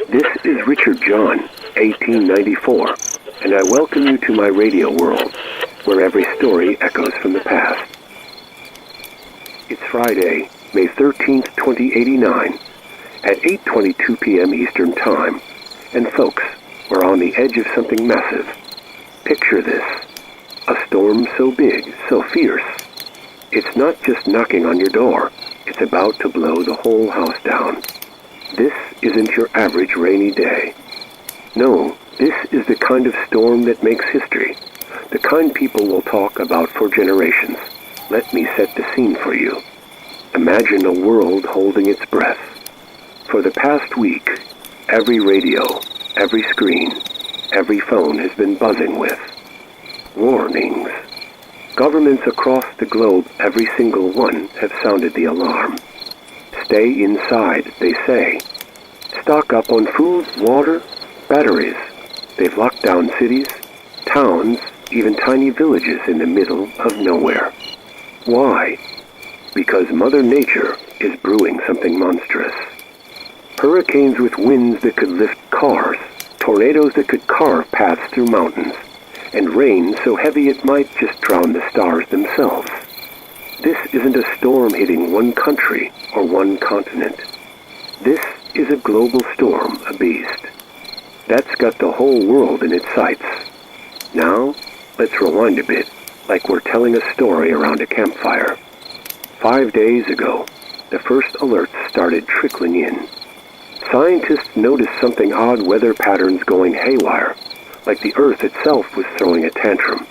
This is Richard John, 1894, and I welcome you to my radio world, where every story echoes from the past. It's Friday, May 13th, 2089, at 8:22 p.m. Eastern Time, and folks, we're on the edge of something massive. Picture this, a storm so big, so fierce. It's not just knocking on your door, it's about to blow the whole house down. This isn't your average rainy day. No, this is the kind of storm that makes history, the kind people will talk about for generations. Let me set the scene for you. Imagine a world holding its breath. For the past week, every radio, every screen, every phone has been buzzing with warnings. Governments across the globe, every single one, have sounded the alarm. Stay inside, they say. Stock up on food, water, batteries. They've locked down cities, towns, even tiny villages in the middle of nowhere. Why? Because Mother Nature is brewing something monstrous. Hurricanes with winds that could lift cars, tornadoes that could carve paths through mountains, and rain so heavy it might just drown the stars themselves. This isn't a storm hitting one country or one continent. This is a global storm, a beast. That's got the whole world in its sights. Now, let's rewind a bit, like we're telling a story around a campfire. 5 days ago, the first alerts started trickling in. Scientists noticed something odd weather patterns going haywire, like the Earth itself was throwing a tantrum.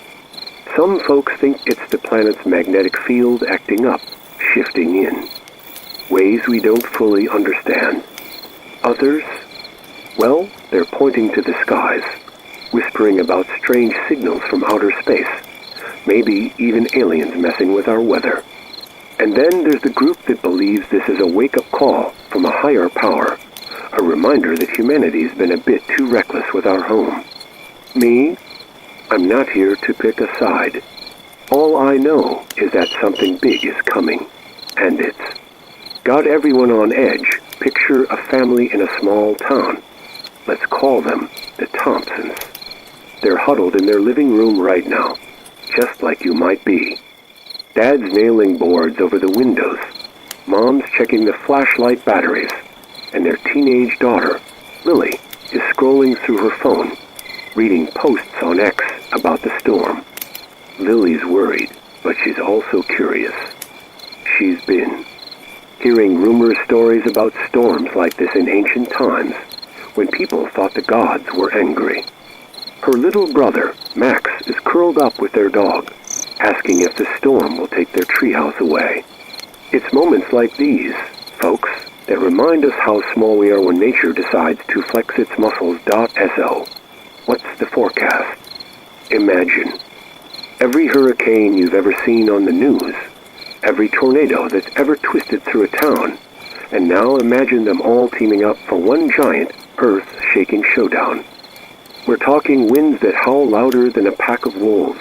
Some folks think it's the planet's magnetic field acting up, shifting in. Ways we don't fully understand. Others, well, they're pointing to the skies, whispering about strange signals from outer space, maybe even aliens messing with our weather. And then there's the group that believes this is a wake-up call from a higher power, a reminder that humanity's been a bit too reckless with our home. Me? I'm not here to pick a side. All I know is that something big is coming, and it's got everyone on edge. Picture a family in a small town. Let's call them the Thompsons. They're huddled in their living room right now, just like you might be. Dad's nailing boards over the windows. Mom's checking the flashlight batteries, and their teenage daughter, Lily, is scrolling through her phone, reading posts on X about the storm. Lily's worried, but she's also curious. She's been hearing rumor stories about storms like this in ancient times, when people thought the gods were angry. Her little brother, Max, is curled up with their dog, asking if the storm will take their treehouse away. It's moments like these, folks, that remind us how small we are when nature decides to flex its muscles. So, what's the forecast? Imagine every hurricane you've ever seen on the news, every tornado that's ever twisted through a town, and now imagine them all teaming up for one giant, earth-shaking showdown. We're talking winds that howl louder than a pack of wolves,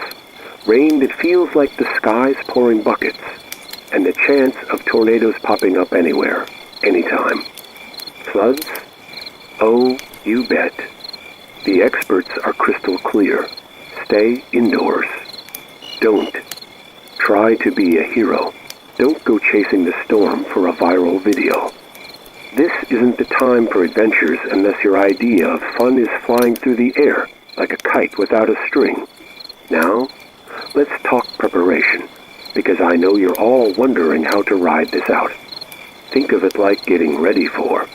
rain that feels like the sky's pouring buckets, and the chance of tornadoes popping up anywhere, anytime. Floods? Oh, you bet. The experts are crystal clear. Stay indoors. Don't try to be a hero. Don't go chasing the storm for a viral video. This isn't the time for adventures unless your idea of fun is flying through the air like a kite without a string. Now, let's talk preparation, because I know you're all wondering how to ride this out. Think of it like getting ready for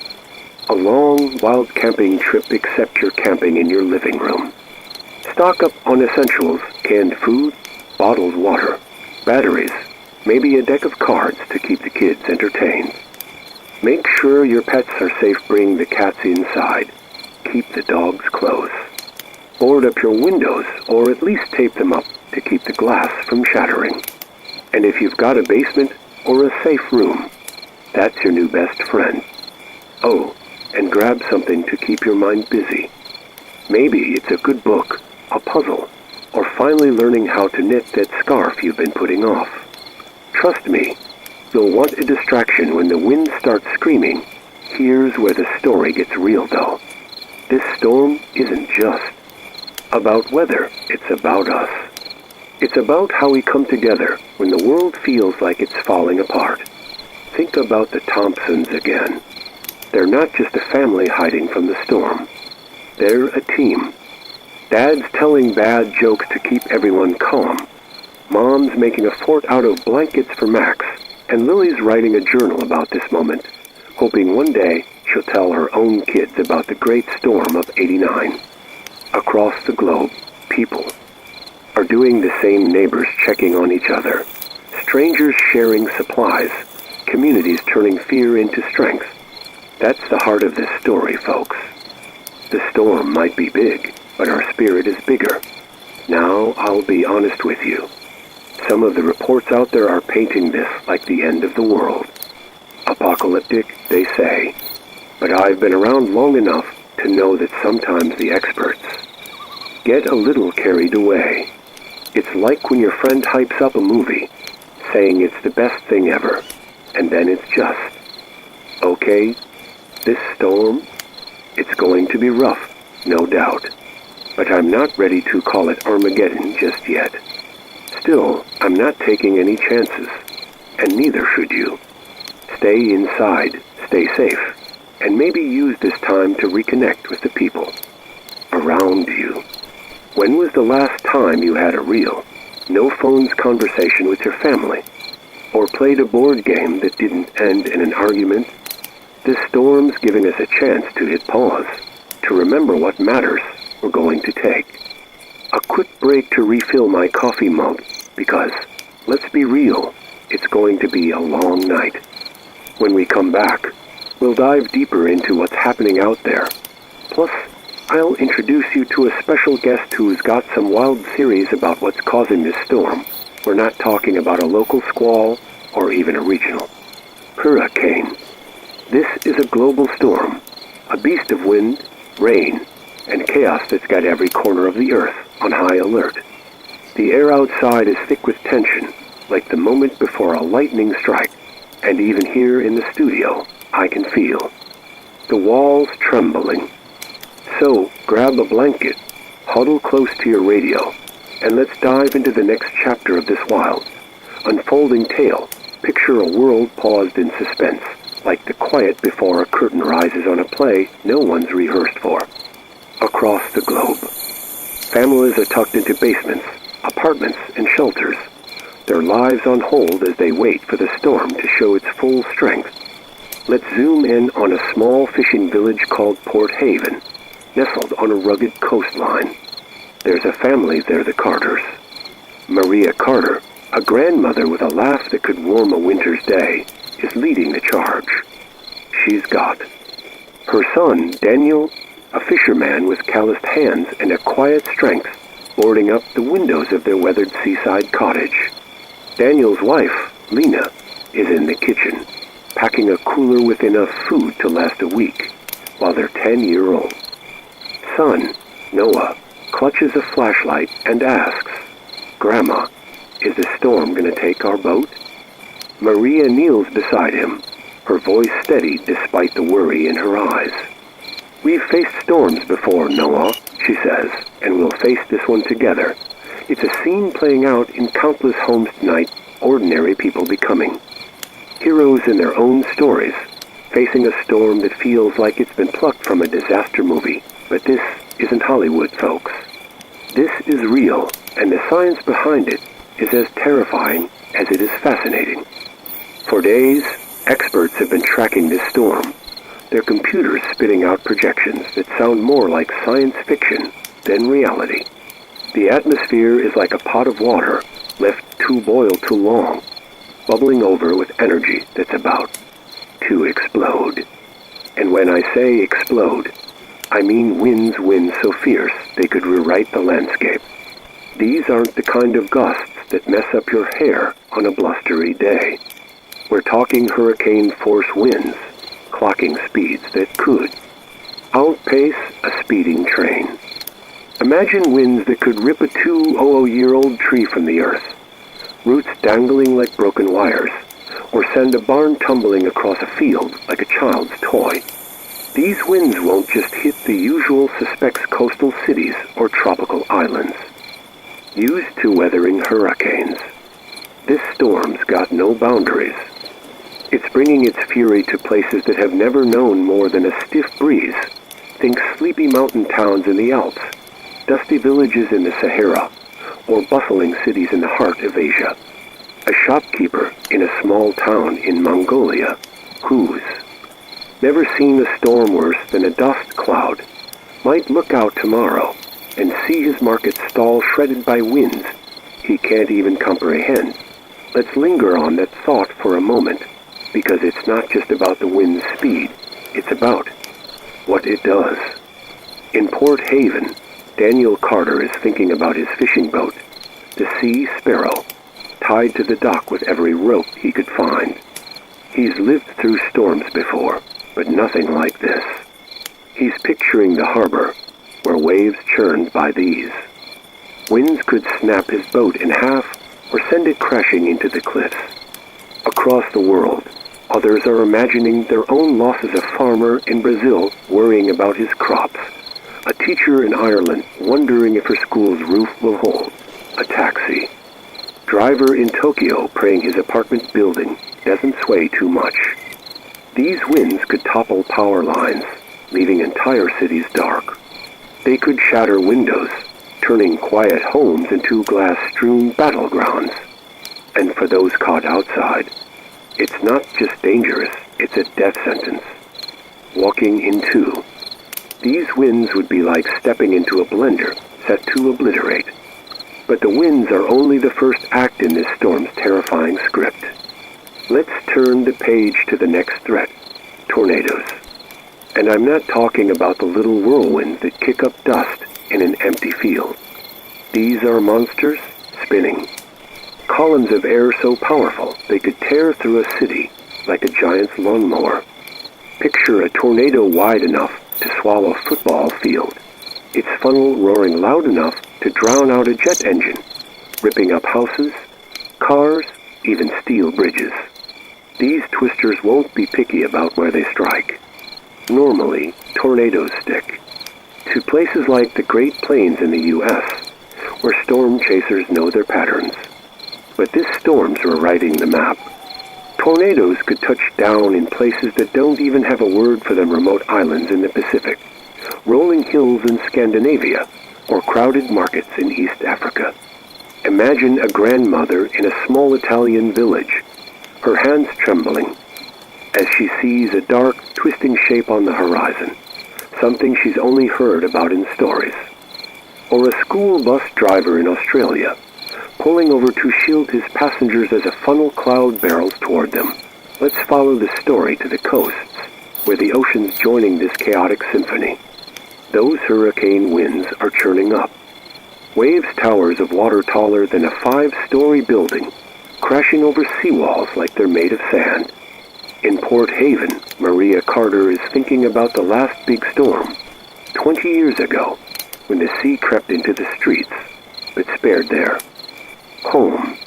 a long, wild camping trip, except you're camping in your living room. Stock up on essentials, canned food, bottled water, batteries, maybe a deck of cards to keep the kids entertained. Make sure your pets are safe. Bring the cats inside. Keep the dogs close. Board up your windows, or at least tape them up to keep the glass from shattering. And if you've got a basement or a safe room, that's your new best friend. Oh, and grab something to keep your mind busy. Maybe it's a good book, a puzzle, or finally learning how to knit that scarf you've been putting off. Trust me, you'll want a distraction when the wind starts screaming. Here's where the story gets real, though. this storm isn't just about weather, it's about us. It's about how we come together when the world feels like it's falling apart. Think about the Thompsons again. They're not just a family hiding from the storm. They're a team. Dad's telling bad jokes to keep everyone calm. Mom's making a fort out of blankets for Max. And Lily's writing a journal about this moment, hoping one day she'll tell her own kids about the great storm of '89. Across the globe, people are doing the same, neighbors checking on each other, strangers sharing supplies, communities turning fear into strength. That's the heart of this story, folks. The storm might be big, but our spirit is bigger. Now, I'll be honest with you. Some of the reports out there are painting this like the end of the world. Apocalyptic, they say. But I've been around long enough to know that sometimes the experts get a little carried away. It's like when your friend hypes up a movie, saying it's the best thing ever, and then it's just, okay, this storm, it's going to be rough, no doubt. But I'm not ready to call it Armageddon just yet. Still, I'm not taking any chances, and neither should you. Stay inside, stay safe, and maybe use this time to reconnect with the people around you. When was the last time you had a real, no-phones conversation with your family? Or played a board game that didn't end in an argument? This storm's giving us a chance to hit pause, to remember what matters we're going to take. A quick break to refill my coffee mug, because, let's be real, it's going to be a long night. When we come back, we'll dive deeper into what's happening out there. Plus, I'll introduce you to a special guest who's got some wild theories about what's causing this storm. We're not talking about a local squall or even a regional hurricane. This is a global storm, a beast of wind, rain, and chaos that's got every corner of the earth on high alert. The air outside is thick with tension, like the moment before a lightning strike, and even here in the studio, I can feel the walls trembling. So, grab a blanket, huddle close to your radio, and let's dive into the next chapter of this wild, unfolding tale. Picture a world paused in suspense, like the quiet before a curtain rises on a play no one's rehearsed for. Across the globe, families are tucked into basements, apartments, and shelters, their lives on hold as they wait for the storm to show its full strength. Let's zoom in on a small fishing village called Port Haven, nestled on a rugged coastline. There's a family there, the Carters. Maria Carter, a grandmother with a laugh that could warm a winter's day, is leading the charge. She's got her son, Daniel, a fisherman with calloused hands and a quiet strength, boarding up the windows of their weathered seaside cottage. Daniel's wife, Lena, is in the kitchen, packing a cooler with enough food to last a week, while their 10-year-old son, Noah, clutches a flashlight and asks, "Grandma, is the storm going to take our boat?" Maria kneels beside him, her voice steady despite the worry in her eyes. "We've faced storms before, Noah," she says, "and we'll face this one together." It's a scene playing out in countless homes tonight, ordinary people becoming heroes in their own stories, facing a storm that feels like it's been plucked from a disaster movie. But this isn't Hollywood, folks. This is real, and the science behind it is as terrifying as it is fascinating. For days, experts have been tracking this storm, their computers spitting out projections that sound more like science fiction than reality. The atmosphere is like a pot of water left to boil too long, bubbling over with energy that's about to explode. And when I say explode, I mean winds so fierce they could rewrite the landscape. These aren't the kind of gusts that mess up your hair on a blustery day. We're talking hurricane-force winds, clocking speeds that could outpace a speeding train. Imagine winds that could rip a 200-year-old tree from the earth, roots dangling like broken wires, or send a barn tumbling across a field like a child's toy. These winds won't just hit the usual suspects' coastal cities or tropical islands. Used to weathering hurricanes, this storm's got no boundaries. It's bringing its fury to places that have never known more than a stiff breeze. Think sleepy mountain towns in the Alps, dusty villages in the Sahara, or bustling cities in the heart of Asia. A shopkeeper in a small town in Mongolia, who's never seen a storm worse than a dust cloud, might look out tomorrow and see his market stall shredded by winds he can't even comprehend. Let's linger on that thought for a moment, because it's not just about the wind's speed, it's about what it does. In Port Haven, Daniel Carter is thinking about his fishing boat, the Sea Sparrow, tied to the dock with every rope he could find. He's lived through storms before, but nothing like this. He's picturing the harbor, where waves churned by these. Winds could snap his boat in half or send it crashing into the cliffs. Across the world, others are imagining their own loss as a farmer in Brazil worrying about his crops, a teacher in Ireland wondering if her school's roof will hold, a taxi driver in Tokyo praying his apartment building doesn't sway too much. These winds could topple power lines, leaving entire cities dark. They could shatter windows, turning quiet homes into glass-strewn battlegrounds. And for those caught outside, it's not just dangerous, it's a death sentence. Walking into. These winds would be like stepping into a blender set to obliterate. But the winds are only the first act in this storm's terrifying script. Let's turn the page to the next threat, tornadoes. And I'm not talking about the little whirlwinds that kick up dust in an empty field. These are monsters spinning. Columns of air so powerful they could tear through a city like a giant's lawnmower. Picture a tornado wide enough to swallow a football field, its funnel roaring loud enough to drown out a jet engine, ripping up houses, cars, even steel bridges. These twisters won't be picky about where they strike. Normally, tornadoes stick to places like the Great Plains in the U.S., where storm chasers know their patterns. But this storm's rewriting the map. Tornadoes could touch down in places that don't even have a word for them, remote islands in the Pacific, rolling hills in Scandinavia, or crowded markets in East Africa. Imagine a grandmother in a small Italian village, her hands trembling, as she sees a dark, twisting shape on the horizon, something she's only heard about in stories. Or a school bus driver in Australia, pulling over to shield his passengers as a funnel cloud barrels toward them. Let's follow the story to the coasts, where the ocean's joining this chaotic symphony. Those hurricane winds are churning up. Waves towers of water taller than a 5-story building, crashing over seawalls like they're made of sand. In Port Haven, Maria Carter is thinking about the last big storm, 20 years ago, when the sea crept into the streets, but spared there. Home.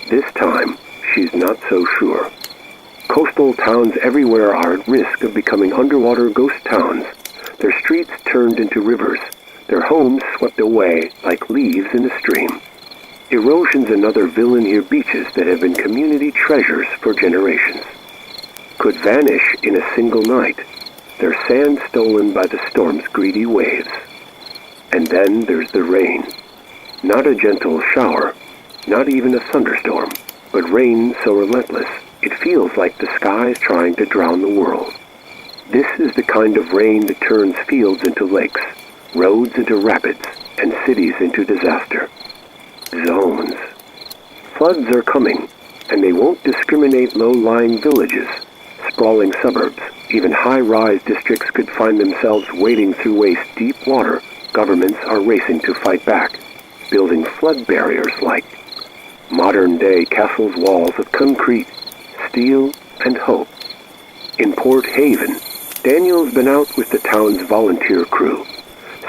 This time, she's not so sure. Coastal towns everywhere are at risk of becoming underwater ghost towns, their streets turned into rivers, their homes swept away like leaves in a stream. Erosion's another villain here. Beaches that have been community treasures for generations could vanish in a single night, their sand stolen by the storm's greedy waves. And then there's the rain. Not a gentle shower, not even a thunderstorm, but rain so relentless, it feels like the sky's trying to drown the world. This is the kind of rain that turns fields into lakes, roads into rapids, and cities into disaster. Zones. Floods are coming, and they won't discriminate low-lying villages, sprawling suburbs. Even high-rise districts could find themselves wading through waist-deep water. Governments are racing to fight back, building flood barriers like modern-day castles' walls of concrete, steel, and hope. In Port Haven, Daniel's been out with the town's volunteer crew,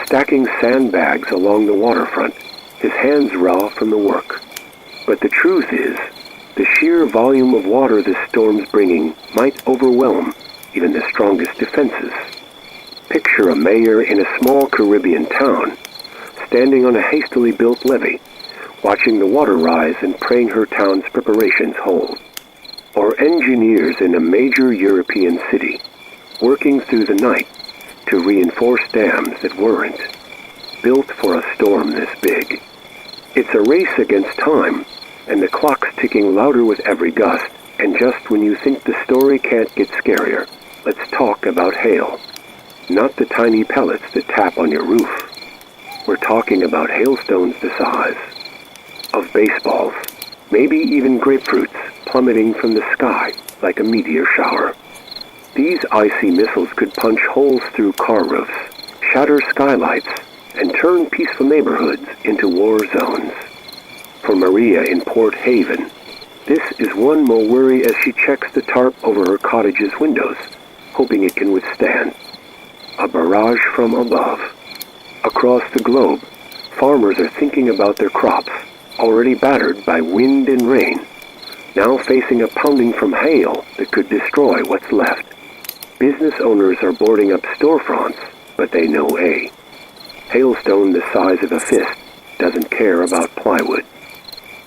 stacking sandbags along the waterfront, his hands raw from the work. But the truth is, the sheer volume of water this storm's bringing might overwhelm even the strongest defenses. picture a mayor in a small Caribbean town, standing on a hastily built levee, watching the water rise and praying her town's preparations hold. Or engineers in a major European city, working through the night to reinforce dams that weren't built for a storm this big. It's a race against time, and the clock's ticking louder with every gust. And just when you think the story can't get scarier, let's talk about hail. Not the tiny pellets that tap on your roof. We're talking about hailstones the size of baseballs, maybe even grapefruits plummeting from the sky like a meteor shower. These icy missiles could punch holes through car roofs, shatter skylights, and turn peaceful neighborhoods into war zones. For Maria in Port Haven, this is one more worry as she checks the tarp over her cottage's windows, hoping it can withstand a barrage from above. Across the globe, farmers are thinking about their crops, already battered by wind and rain, now facing a pounding from hail that could destroy what's left. Business owners are boarding up storefronts, but they know a hailstone the size of a fist doesn't care about plywood.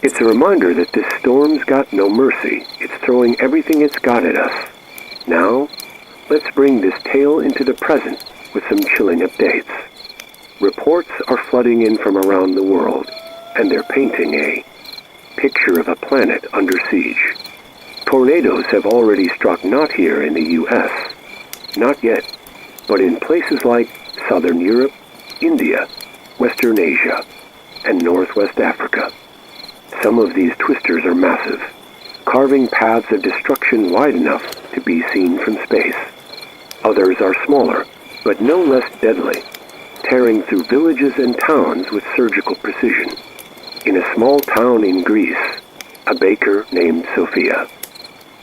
It's a reminder that this storm's got no mercy. It's throwing everything it's got at us. Now, let's bring this tale into the present with some chilling updates. Reports are flooding in from around the world, and they're painting a picture of a planet under siege. Tornadoes have already struck not here in the U.S., not yet, but in places like Southern Europe, India, Western Asia, and Northwest Africa. Some of these twisters are massive, carving paths of destruction wide enough to be seen from space. Others are smaller, but no less deadly, tearing through villages and towns with surgical precision. In a small town in Greece, a baker named Sophia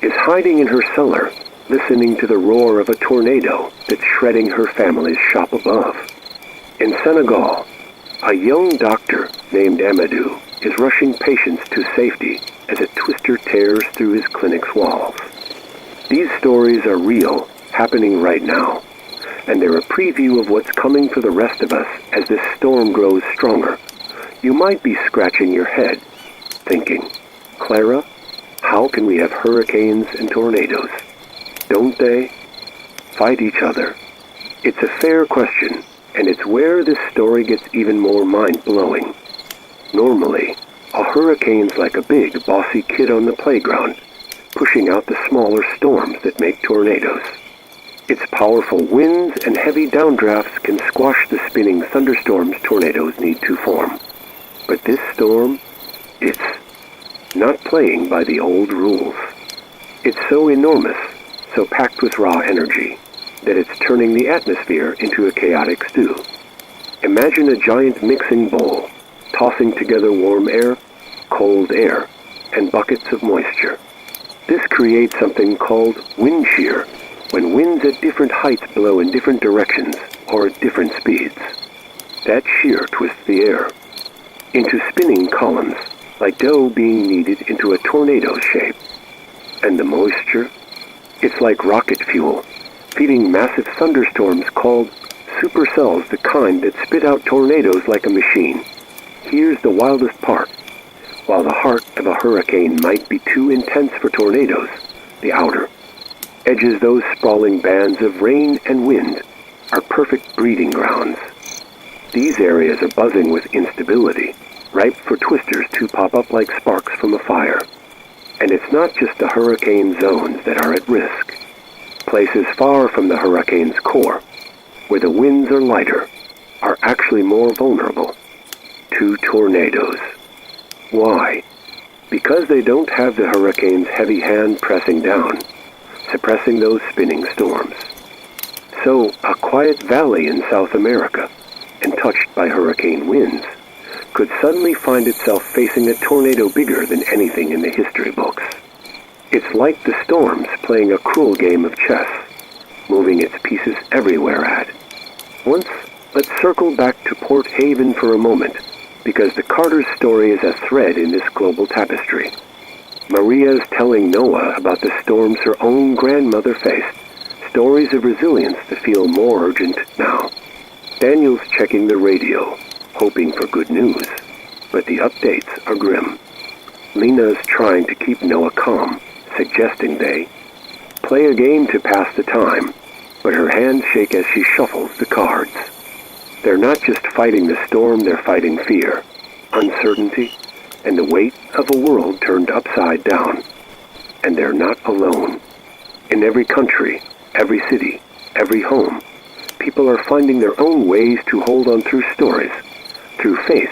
is hiding in her cellar, listening to the roar of a tornado that's shredding her family's shop above. In Senegal, a young doctor named Amadou is rushing patients to safety as a twister tears through his clinic's walls. These stories are real, happening right now, and they're a preview of what's coming for the rest of us as this storm grows stronger. You might be scratching your head, thinking, Clara, how can we have hurricanes and tornadoes? Don't they fight each other? It's a fair question, and it's where this story gets even more mind-blowing. Normally, a hurricane's like a big, bossy kid on the playground, pushing out the smaller storms that make tornadoes. Its powerful winds and heavy downdrafts can squash the spinning thunderstorms tornadoes need to form. But this storm, it's not playing by the old rules. It's so enormous, so packed with raw energy, that it's turning the atmosphere into a chaotic stew. Imagine a giant mixing bowl, tossing together warm air, cold air, and buckets of moisture. This creates something called wind shear, when winds at different heights blow in different directions or at different speeds. That shear twists the air into spinning columns, like dough being kneaded into a tornado shape. And the moisture? It's like rocket fuel, feeding massive thunderstorms called supercells, the kind that spit out tornadoes like a machine. Here's the wildest part. While the heart of a hurricane might be too intense for tornadoes, the outer edges, those sprawling bands of rain and wind, are perfect breeding grounds. These areas are buzzing with instability, ripe for twisters to pop up like sparks from a fire. And it's not just the hurricane zones that are at risk. Places far from the hurricane's core, where the winds are lighter, are actually more vulnerable to tornadoes. Why? Because they don't have the hurricane's heavy hand pressing down, suppressing those spinning storms. So, a quiet valley in South America, and touched by hurricane winds, could suddenly find itself facing a tornado bigger than anything in the history books. It's like the storms playing a cruel game of chess, moving its pieces everywhere at once. Let's circle back to Port Haven for a moment, because the Carter's story is a thread in this global tapestry. Maria's telling Noah about the storms her own grandmother faced, Stories of resilience that feel more urgent now. Daniel's checking the radio, hoping for good news, but the updates are grim. Lena's trying to keep Noah calm, suggesting they play a game to pass the time, but her hands shake as she shuffles the cards. They're not just fighting the storm, they're fighting fear, uncertainty, and the weight of a world turned upside down. And they're not alone. In every country, every city, every home, people are finding their own ways to hold on through stories, through faith,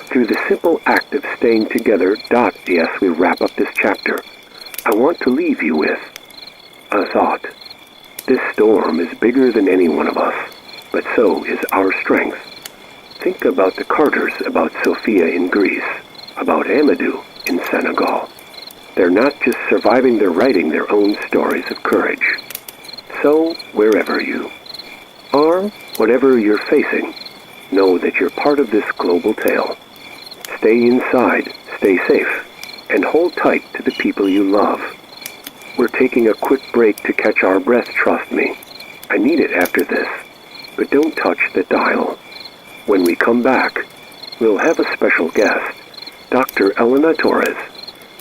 through the simple act of staying together. As we wrap up this chapter, I want to leave you with a thought. This storm is bigger than any one of us, but so is our strength. Think about the Carters, about Sophia in Greece, about Amadou in Senegal. They're not just surviving, they're writing their own stories of courage. So, wherever you are, whatever you're facing, know that you're part of this global tale. Stay inside, stay safe, and hold tight to the people you love. We're taking a quick break to catch our breath, trust me. I need it after this, but don't touch the dial. When we come back, we'll have a special guest, Dr. Elena Torres,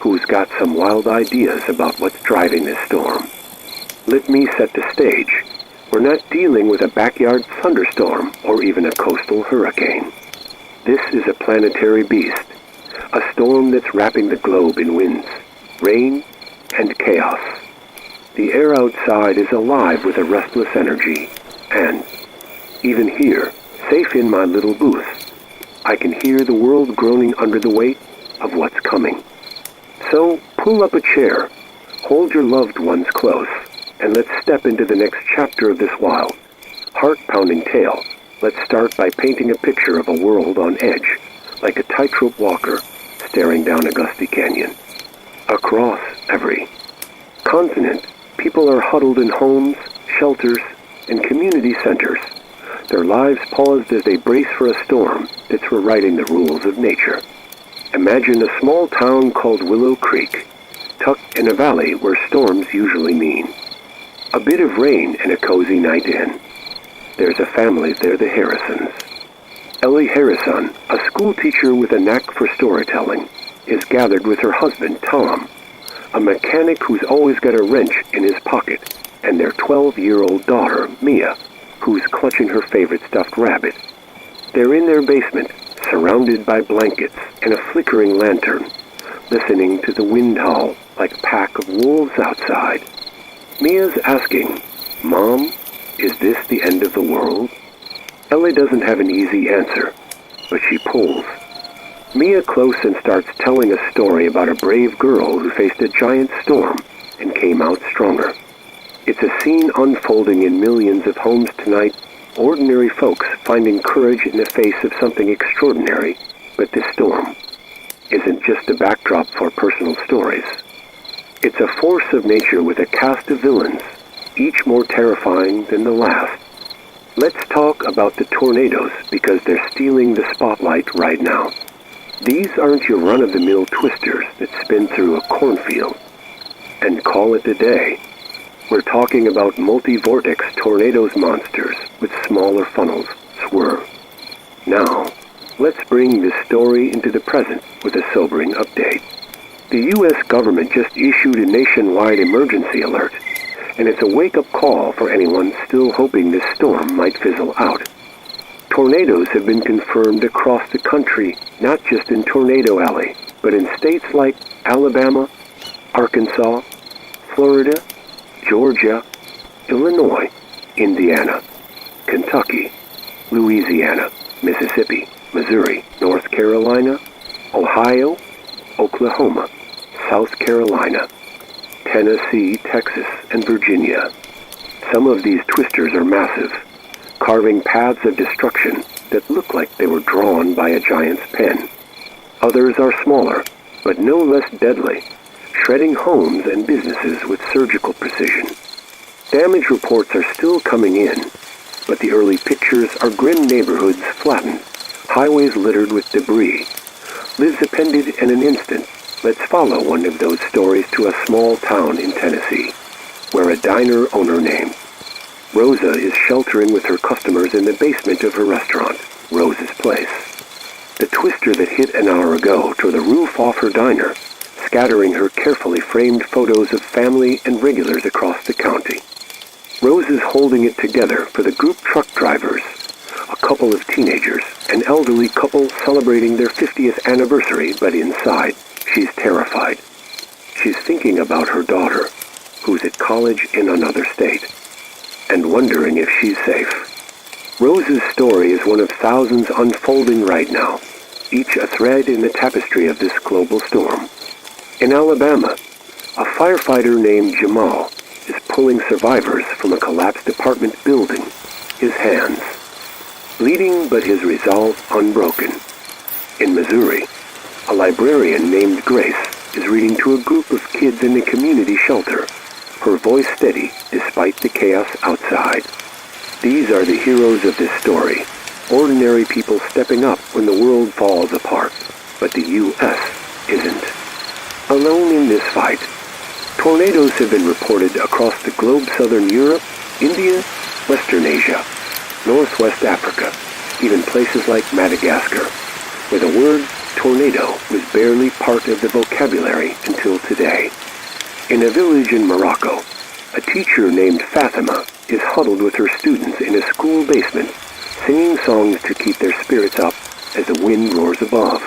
who's got some wild ideas about what's driving this storm. Let me set the stage. We're not dealing with a backyard thunderstorm or even a coastal hurricane. This is a planetary beast, a storm that's wrapping the globe in winds, rain, and chaos. The air outside is alive with a restless energy, and even here, safe in my little booth, I can hear the world groaning under the weight of what's coming. So pull up a chair, hold your loved ones close, and let's step into the next chapter of this wild, heart-pounding tale. Let's start by painting a picture of a world on edge, like a tightrope walker staring down a gusty canyon. Across every continent, people are huddled in homes, shelters, and community centers. Their lives paused as they brace for a storm that's rewriting the rules of nature. Imagine a small town called Willow Creek, tucked in a valley where storms usually mean a bit of rain and a cozy night in. There's a family there, the Harrisons. Ellie Harrison, a school teacher with a knack for storytelling, is gathered with her husband, Tom, a mechanic who's always got a wrench in his pocket, and their 12-year-old daughter, Mia, who's clutching her favorite stuffed rabbit. They're in their basement, surrounded by blankets and a flickering lantern, listening to the wind howl like a pack of wolves outside. Mia's asking, "Mom, is this the end of the world?" Ellie doesn't have an easy answer, but she pulls Mia close and starts telling a story about a brave girl who faced a giant storm and came out stronger. It's a scene unfolding in millions of homes tonight, ordinary folks finding courage in the face of something extraordinary. But this storm isn't just a backdrop for personal stories. It's a force of nature with a cast of villains, each more terrifying than the last. Let's talk about the tornadoes because they're stealing the spotlight right now. These aren't your run-of-the-mill twisters that spin through a cornfield and call it a day. We're talking about multi-vortex tornadoes, monsters with smaller funnels swerve. Now, let's bring this story into the present with a sobering update. The U.S. government just issued a nationwide emergency alert, and it's a wake-up call for anyone still hoping this storm might fizzle out. Tornadoes have been confirmed across the country, not just in Tornado Alley, but in states like Alabama, Arkansas, Florida, Georgia, Illinois, Indiana, Kentucky, Louisiana, Mississippi, Missouri, North Carolina, Ohio, Oklahoma, South Carolina, Tennessee, Texas, and Virginia. Some of these twisters are massive, carving paths of destruction that look like they were drawn by a giant's pen. Others are smaller, but no less deadly, shredding homes and businesses with surgical precision. Damage reports are still coming in, but the early pictures are grim neighborhoods flattened, highways littered with debris, lives appended in an instant. Let's follow one of those stories to a small town in Tennessee, where a diner owner named Rosa is sheltering with her customers in the basement of her restaurant, Rose's Place. The twister that hit an hour ago tore the roof off her diner, scattering her carefully framed photos of family and regulars across the county. Rose is holding it together for the group truck drivers, a couple of teenagers, an elderly couple celebrating their 50th anniversary, but inside, she's terrified. She's thinking about her daughter, who's at college in another state, and wondering if she's safe. Rose's story is one of thousands unfolding right now, each a thread in the tapestry of this global storm. In Alabama, a firefighter named Jamal is pulling survivors from a collapsed apartment building, his hands bleeding but his resolve unbroken. In Missouri, a librarian named Grace is reading to a group of kids in a community shelter, her voice steady despite the chaos outside. These are the heroes of this story, ordinary people stepping up when the world falls apart, but the U.S. isn't alone in this fight. Tornadoes have been reported across the globe: southern Europe, India, Western Asia, Northwest Africa, even places like Madagascar, where the word tornado was barely part of the vocabulary until today. In a village in Morocco, a teacher named Fatima is huddled with her students in a school basement, singing songs to keep their spirits up as the wind roars above.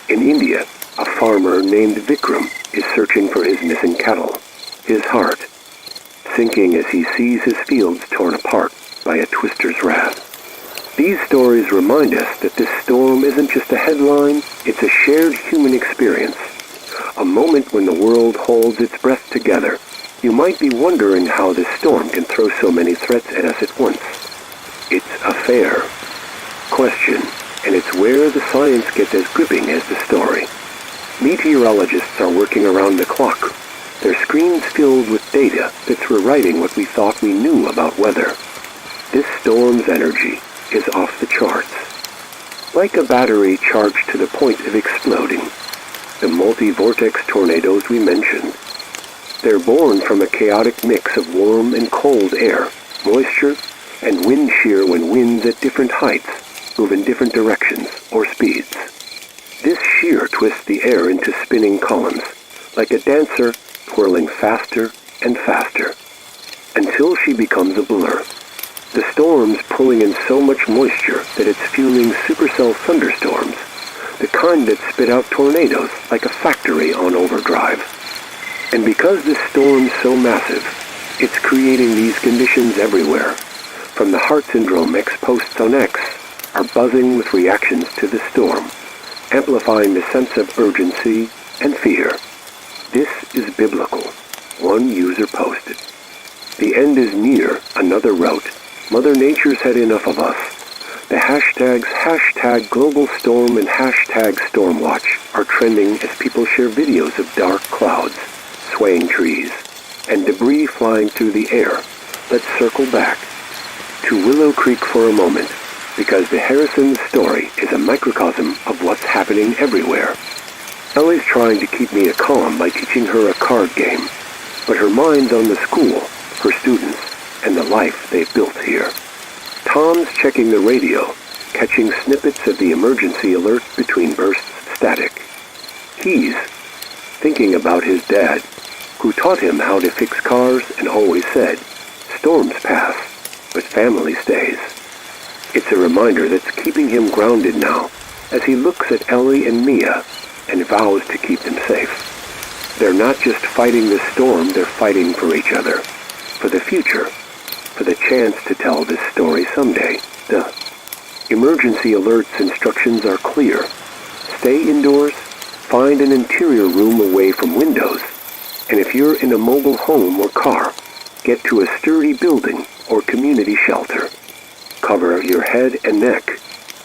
In India, a farmer named Vikram is searching for his missing cattle, his heart sinking as he sees his fields torn apart by a twister's wrath. These stories remind us that this storm isn't just a headline, it's a shared human experience. A moment when the world holds its breath together. You might be wondering how this storm can throw so many threats at us at once. It's a fair question, and it's where the science gets as gripping as the story. Meteorologists are working around the clock, their screens filled with data that's rewriting what we thought we knew about weather. This storm's energy is off the charts. Like a battery charged to the point of exploding. The multi-vortex tornadoes we mentioned. They're born from a chaotic mix of warm and cold air, moisture, and wind shear when winds at different heights move in different directions or speeds. This shear twists the air into spinning columns, like a dancer twirling faster and faster, until she becomes a blur. The storm's pulling in so much moisture that it's fueling supercell thunderstorms, the kind that spit out tornadoes like a factory on overdrive. And because this storm's so massive, it's creating these conditions everywhere. From the heart syndrome posts on X are buzzing with reactions to the storm, amplifying the sense of urgency and fear. This is biblical, one user posted. The end is near, another wrote. Mother Nature's had enough of us. The hashtags #GlobalStorm and #StormWatch are trending as people share videos of dark clouds, swaying trees, and debris flying through the air. Let's circle back to Willow Creek for a moment, because the Harrison's story is a microcosm of what's happening everywhere. Ellie's trying to keep Mia calm by teaching her a card game, but her mind's on the school, her students, and the life they've built here. Tom's checking the radio, catching snippets of the emergency alert between bursts of static. He's thinking about his dad, who taught him how to fix cars and always said, storms pass, but family stays. It's a reminder that's keeping him grounded now, as he looks at Ellie and Mia and vows to keep them safe. They're not just fighting the storm, they're fighting for each other, for the future, for the chance to tell this story someday. The emergency alerts instructions are clear. Stay indoors, find an interior room away from windows, and if you're in a mobile home or car, get to a sturdy building or community shelter. Cover your head and neck,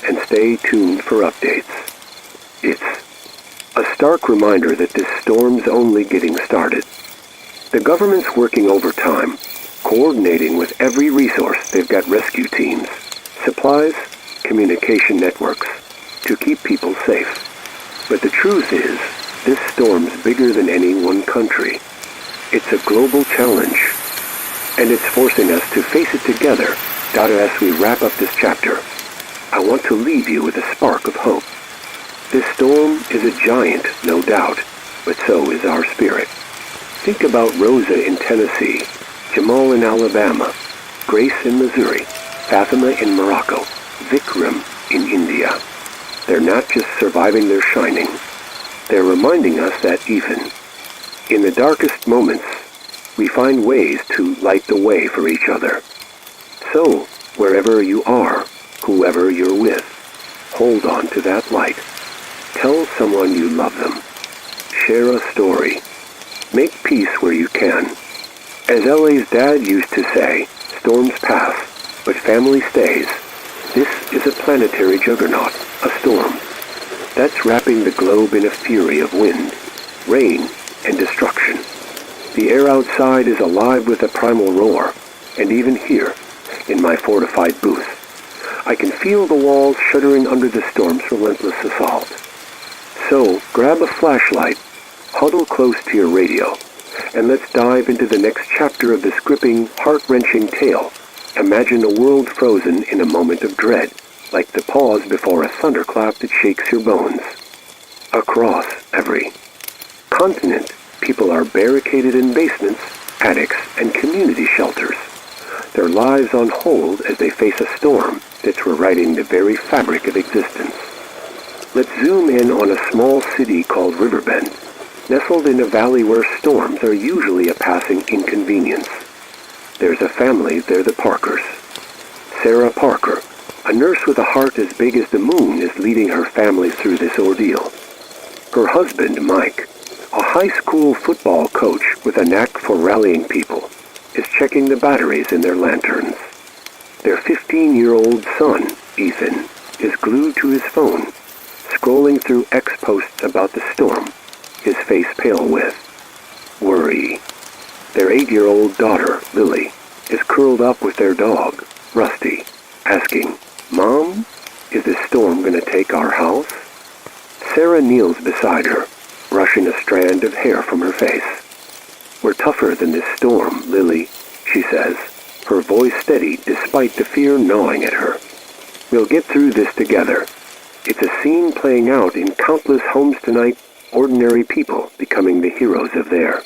and stay tuned for updates. It's a stark reminder that this storm's only getting started. The government's working overtime, coordinating with every resource. They've got rescue teams, supplies, communication networks to keep people safe. But the truth is, this storm's bigger than any one country. It's a global challenge, and it's forcing us to face it together. As we wrap up this chapter, I want to leave you with a spark of hope. This storm is a giant, no doubt, but so is our spirit. Think about Rosa in Tennessee, Jamal in Alabama, Grace in Missouri, Fatima in Morocco, Vikram in India. They're not just surviving, they're shining. They're reminding us that even in the darkest moments, we find ways to light the way for each other. So, wherever you are, whoever you're with, hold on to that light. Tell someone you love them. Share a story. Make peace where you can. As LA's dad used to say, storms pass, but family stays. This is a planetary juggernaut, a storm. That's wrapping the globe in a fury of wind, rain, and destruction. The air outside is alive with a primal roar, and even here, in my fortified booth, I can feel the walls shuddering under the storm's relentless assault. So, grab a flashlight, huddle close to your radio, and let's dive into the next chapter of this gripping, heart-wrenching tale. Imagine a world frozen in a moment of dread, like the pause before a thunderclap that shakes your bones. Across every continent, people are barricaded in basements, attics, and community shelters. Their lives on hold as they face a storm that's rewriting the very fabric of existence. Let's zoom in on a small city called Riverbend, nestled in a valley where storms are usually a passing inconvenience. There's a family, they're the Parkers. Sarah Parker, a nurse with a heart as big as the moon, is leading her family through this ordeal. Her husband, Mike, a high school football coach with a knack for rallying people, is checking the batteries in their lanterns. Their 15-year-old son, Ethan, is glued to his phone, scrolling through X posts about the storm, his face pale with worry. Their 8-year-old daughter, Lily, is curled up with their dog, Rusty, asking, "Mom, is this storm going to take our house?" Sarah kneels beside her, brushing a strand of hair from her face. "We're tougher than this storm, Lily," she says, her voice steady despite the fear gnawing at her. "We'll get through this together." It's a scene playing out in countless homes tonight, ordinary people becoming the heroes of their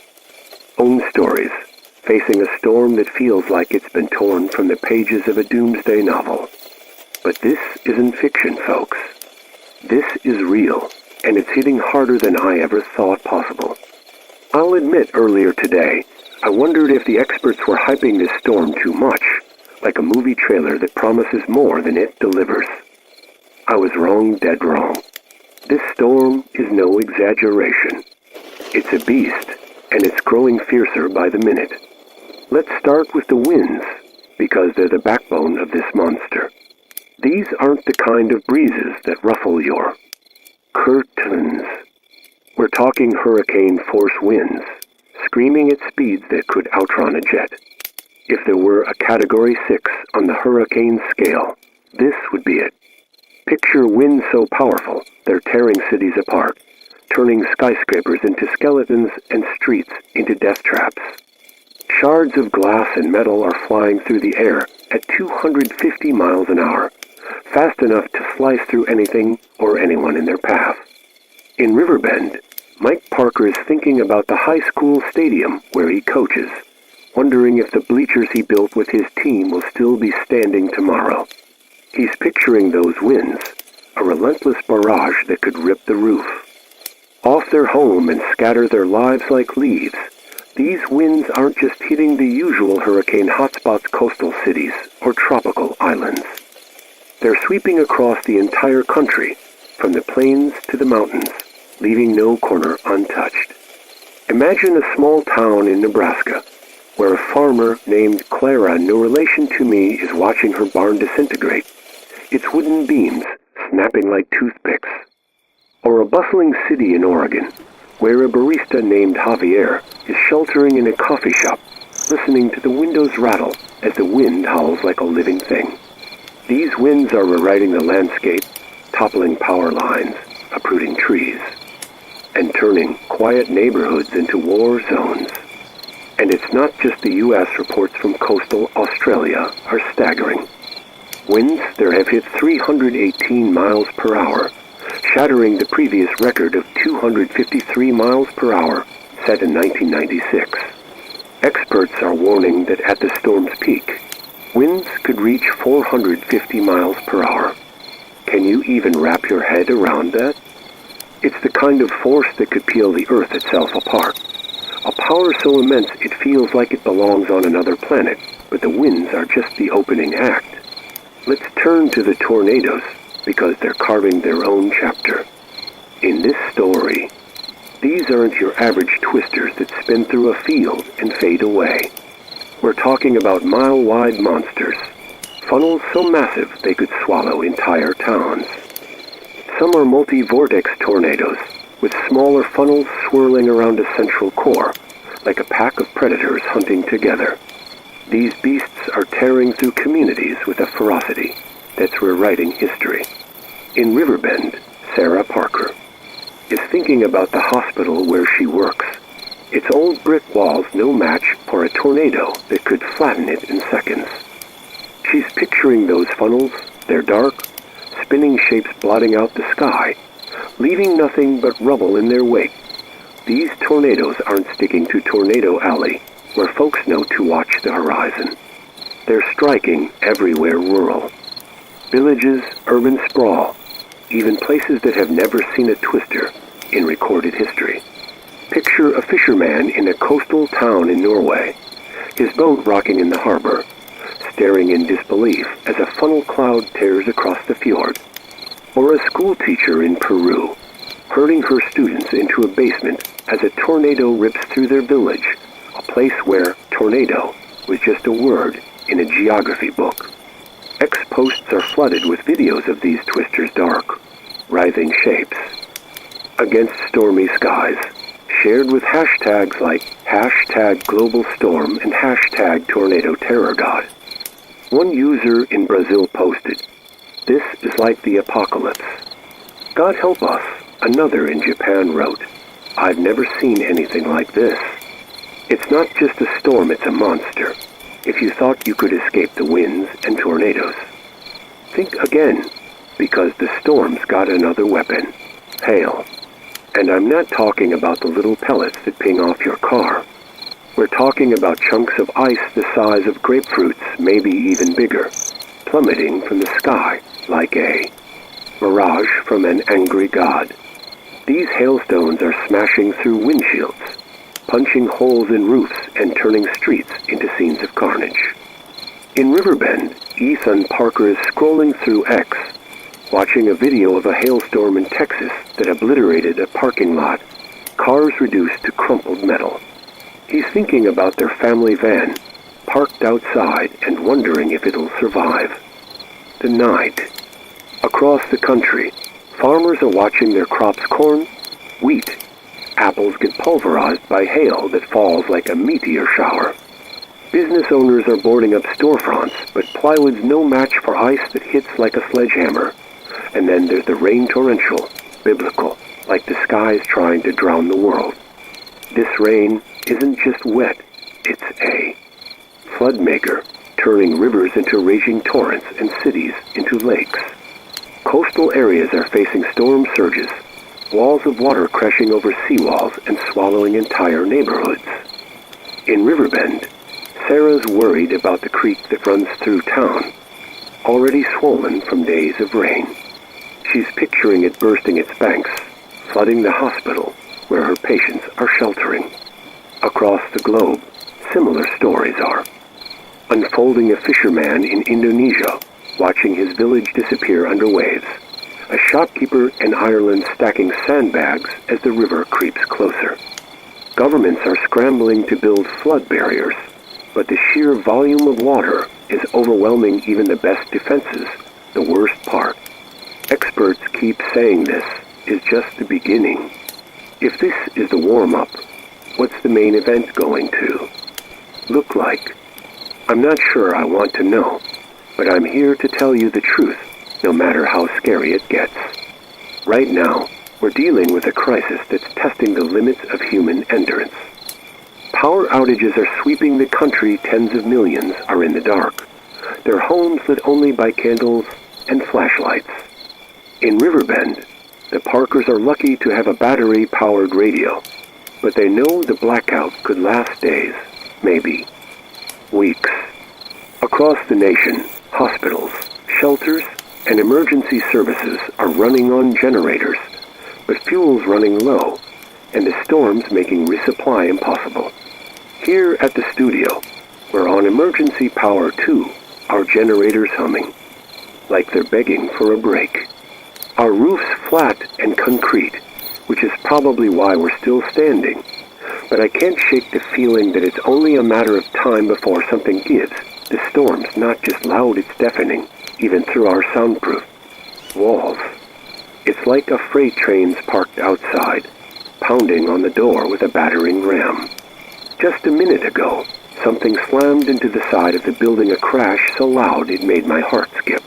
own stories, facing a storm that feels like it's been torn from the pages of a doomsday novel. But this isn't fiction, folks. This is real, and it's hitting harder than I ever thought possible. I'll admit earlier today, I wondered if the experts were hyping this storm too much, like a movie trailer that promises more than it delivers. I was wrong, dead wrong. This storm is no exaggeration. It's a beast, and it's growing fiercer by the minute. Let's start with the winds, because they're the backbone of this monster. These aren't the kind of breezes that ruffle your curtains. We're talking hurricane-force winds, screaming at speeds that could outrun a jet. If there were a Category 6 on the hurricane scale, this would be it. Picture winds so powerful, they're tearing cities apart, turning skyscrapers into skeletons and streets into death traps. Shards of glass and metal are flying through the air at 250 miles an hour, fast enough to slice through anything or anyone in their path. In Riverbend, Mike Parker is thinking about the high school stadium where he coaches, wondering if the bleachers he built with his team will still be standing tomorrow. He's picturing those winds, a relentless barrage that could rip the roof off their home and scatter their lives like leaves. These winds aren't just hitting the usual hurricane hotspots, coastal cities, or tropical islands. They're sweeping across the entire country, from the plains to the mountains, leaving no corner untouched. Imagine a small town in Nebraska, where a farmer named Clara, no relation to me, is watching her barn disintegrate, its wooden beams snapping like toothpicks. Or a bustling city in Oregon, where a barista named Javier is sheltering in a coffee shop, listening to the windows rattle as the wind howls like a living thing. These winds are rewriting the landscape, toppling power lines, uprooting trees, and turning quiet neighborhoods into war zones. And it's not just the U.S. Reports from coastal Australia are staggering. Winds there have hit 318 miles per hour, shattering the previous record of 253 miles per hour set in 1996. Experts are warning that at the storm's peak, winds could reach 450 miles per hour. Can you even wrap your head around that? It's the kind of force that could peel the Earth itself apart. A power so immense it feels like it belongs on another planet, but the winds are just the opening act. Let's turn to the tornadoes, because they're carving their own chapter. In this story, these aren't your average twisters that spin through a field and fade away. We're talking about mile-wide monsters, funnels so massive they could swallow entire towns. Some are multi-vortex tornadoes, with smaller funnels swirling around a central core, like a pack of predators hunting together. These beasts are tearing through communities with a ferocity that's rewriting history. In Riverbend, Sarah Parker is thinking about the hospital where she works. Its old brick walls no match for a tornado that could flatten it in seconds. She's picturing those funnels, their dark, spinning shapes blotting out the sky, leaving nothing but rubble in their wake. These tornadoes aren't sticking to Tornado Alley, where folks know to watch the horizon. They're striking everywhere rural. Villages, urban sprawl, even places that have never seen a twister in recorded history. Picture a fisherman in a coastal town in Norway, his boat rocking in the harbor, staring in disbelief as a funnel cloud tears across the fjord. Or a school teacher in Peru, herding her students into a basement as a tornado rips through their village, a place where tornado was just a word in a geography book. X-posts are flooded with videos of these twisters' dark, writhing shapes against stormy skies, shared with hashtags like #GlobalStorm and #TornadoTerrorGod. One user in Brazil posted, "This is like the apocalypse. God help us." Another in Japan wrote, "I've never seen anything like this." It's not just a storm, it's a monster. If you thought you could escape the winds and tornadoes, think again, because the storm's got another weapon: hail. And I'm not talking about the little pellets that ping off your car. We're talking about chunks of ice the size of grapefruits, maybe even bigger, plummeting from the sky like a mirage from an angry god. These hailstones are smashing through windshields, punching holes in roofs and turning streets into scenes of carnage. In Riverbend, Ethan Parker is scrolling through X, watching a video of a hailstorm in Texas that obliterated a parking lot, cars reduced to crumpled metal. He's thinking about their family van, parked outside and wondering if it'll survive. The night. Across the country, farmers are watching their crops: corn, wheat. Apples get pulverized by hail that falls like a meteor shower. Business owners are boarding up storefronts, but plywood's no match for ice that hits like a sledgehammer. And then there's the rain, torrential, biblical, like the sky's trying to drown the world. This rain isn't just wet, it's a floodmaker, turning rivers into raging torrents and cities into lakes. Coastal areas are facing storm surges, walls of water crashing over seawalls and swallowing entire neighborhoods. In Riverbend, Sarah's worried about the creek that runs through town, already swollen from days of rain. She's picturing it bursting its banks, flooding the hospital where her patients are sheltering. Across the globe, similar stories are unfolding: a fisherman in Indonesia watching his village disappear under waves, a shopkeeper in Ireland stacking sandbags as the river creeps closer. Governments are scrambling to build flood barriers, but the sheer volume of water is overwhelming even the best defenses, the worst part. Experts keep saying this is just the beginning. If this is the warm-up, what's the main event going to look like? I'm not sure I want to know, but I'm here to tell you the truth, no matter how scary it gets. Right now, we're dealing with a crisis that's testing the limits of human endurance. Power outages are sweeping the country. Tens of millions are in the dark. Their homes lit only by candles and flashlights. In Riverbend, the Parkers are lucky to have a battery-powered radio, but they know the blackout could last days, maybe weeks. Across the nation, hospitals, shelters, and emergency services are running on generators, but fuel's running low, and the storm's making resupply impossible. Here at the studio, we're on emergency power too, our generators humming, like they're begging for a break. Our roof's flat and concrete, which is probably why we're still standing, but I can't shake the feeling that it's only a matter of time before something gives. The storm's not just loud, it's deafening, even through our soundproof walls. It's like a freight train's parked outside, pounding on the door with a battering ram. Just a minute ago, something slammed into the side of the building, a crash so loud it made my heart skip.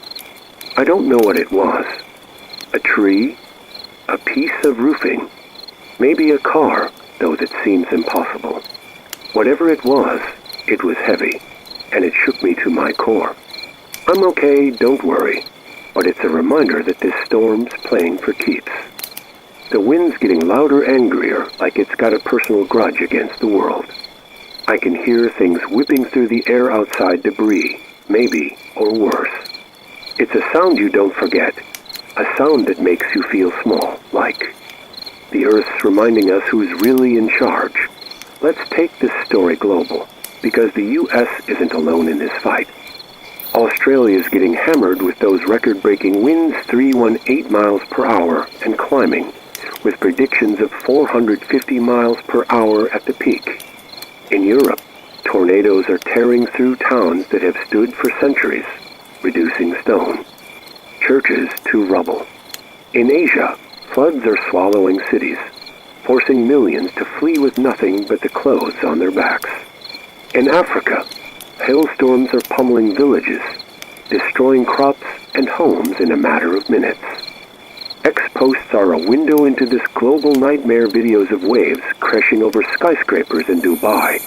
I don't know what it was. A tree? A piece of roofing? Maybe a car, though that seems impossible. Whatever it was heavy, and it shook me to my core. I'm okay, don't worry, but it's a reminder that this storm's playing for keeps. The wind's getting louder, angrier, like it's got a personal grudge against the world. I can hear things whipping through the air outside, debris, maybe, or worse. It's a sound you don't forget, a sound that makes you feel small, like the Earth's reminding us who's really in charge. Let's take this story global, because the U.S. isn't alone in this fight. Australia's getting hammered with those record-breaking winds, 318 miles per hour and climbing, with predictions of 450 miles per hour at the peak. In Europe, tornadoes are tearing through towns that have stood for centuries, reducing stone, churches to rubble. In Asia, floods are swallowing cities, forcing millions to flee with nothing but the clothes on their backs. In Africa, hailstorms are pummeling villages, destroying crops and homes in a matter of minutes. X-posts are a window into this global nightmare, videos of waves crashing over skyscrapers in Dubai,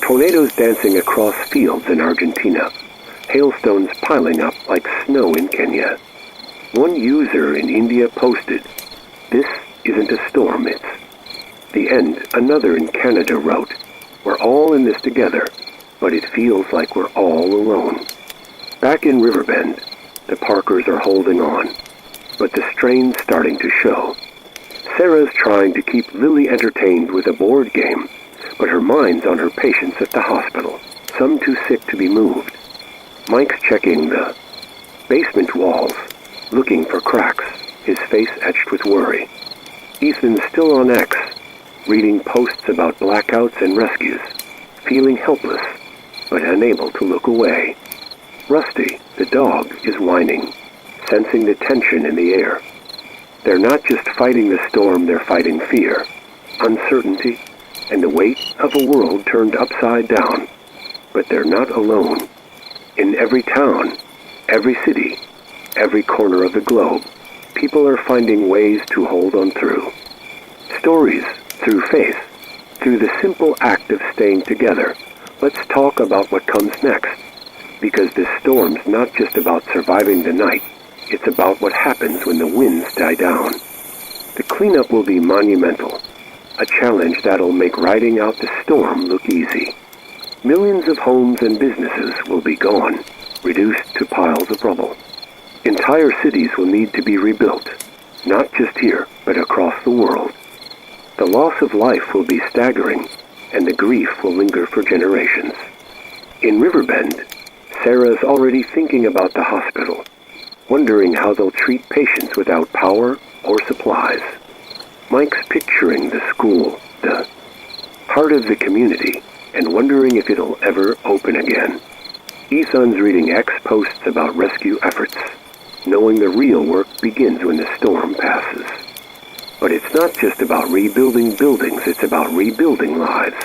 tornadoes dancing across fields in Argentina, hailstones piling up like snow in Kenya. One user in India posted, "This isn't a storm, it's the end." Another in Canada wrote, "We're all in this together, but it feels like we're all alone." Back in Riverbend, the Parkers are holding on, but the strain's starting to show. Sarah's trying to keep Lily entertained with a board game, but her mind's on her patients at the hospital, some too sick to be moved. Mike's checking the basement walls, looking for cracks, his face etched with worry. Ethan's still on X, reading posts about blackouts and rescues, feeling helpless, but unable to look away. Rusty, the dog, is whining, sensing the tension in the air. They're not just fighting the storm, they're fighting fear, uncertainty, and the weight of a world turned upside down. But they're not alone. In every town, every city, every corner of the globe, people are finding ways to hold on through. Stories through faith, through the simple act of staying together. Let's talk about what comes next, because this storm's not just about surviving the night, it's about what happens when the winds die down. The cleanup will be monumental, a challenge that'll make riding out the storm look easy. Millions of homes and businesses will be gone, reduced to piles of rubble. Entire cities will need to be rebuilt, not just here, but across the world. The loss of life will be staggering, and the grief will linger for generations. In Riverbend, Sarah's already thinking about the hospital, wondering how they'll treat patients without power or supplies. Mike's picturing the school, the heart of the community, and wondering if it'll ever open again. Ethan's reading X posts about rescue efforts, knowing the real work begins when the storm passes. But it's not just about rebuilding buildings, it's about rebuilding lives.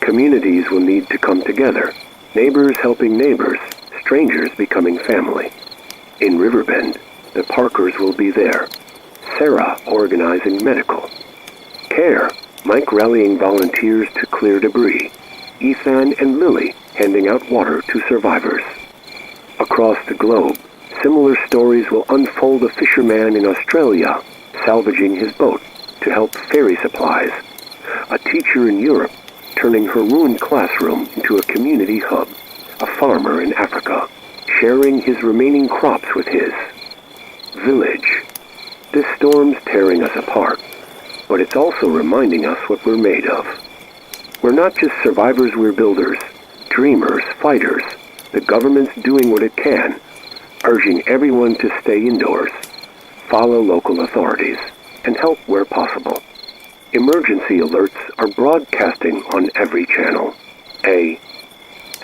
Communities will need to come together, neighbors helping neighbors, strangers becoming family. In Riverbend, the Parkers will be there, Sarah organizing medical care, Mike rallying volunteers to clear debris, Ethan and Lily handing out water to survivors. Across the globe, similar stories will unfold. A fisherman in Australia salvaging his boat to help ferry supplies. A teacher in Europe turning her ruined classroom into a community hub. A farmer in Africa sharing his remaining crops with his village. This storm's tearing us apart, but it's also reminding us what we're made of. We're not just survivors, we're builders, dreamers, fighters. The government's doing what it can, urging everyone to stay indoors, follow local authorities, and help where possible. Emergency alerts are broadcasting on every channel. A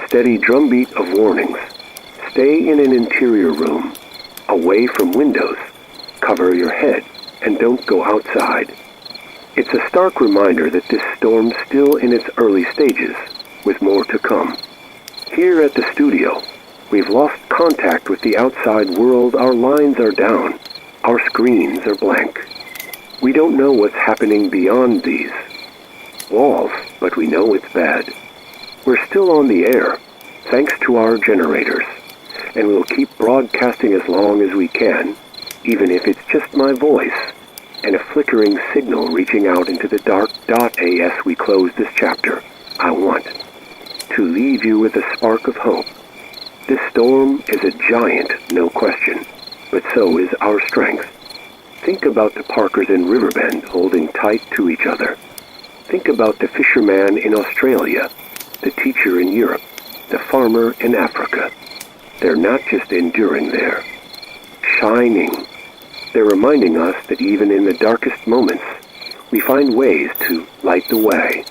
steady drumbeat of warnings. Stay in an interior room, away from windows. Cover your head and don't go outside. It's a stark reminder that this storm's still in its early stages, with more to come. Here at the studio, we've lost contact with the outside world. Our lines are down. Our screens are blank. We don't know what's happening beyond these walls, but we know it's bad. We're still on the air, thanks to our generators, and we'll keep broadcasting as long as we can, even if it's just my voice and a flickering signal reaching out into the dark. As we close this chapter, I want to leave you with a spark of hope. This storm is a giant, no question, but so is our strength. Think about the Parkers in Riverbend holding tight to each other. Think about the fisherman in Australia, the teacher in Europe, the farmer in Africa. They're not just enduring, they're shining. They're reminding us that even in the darkest moments, we find ways to light the way.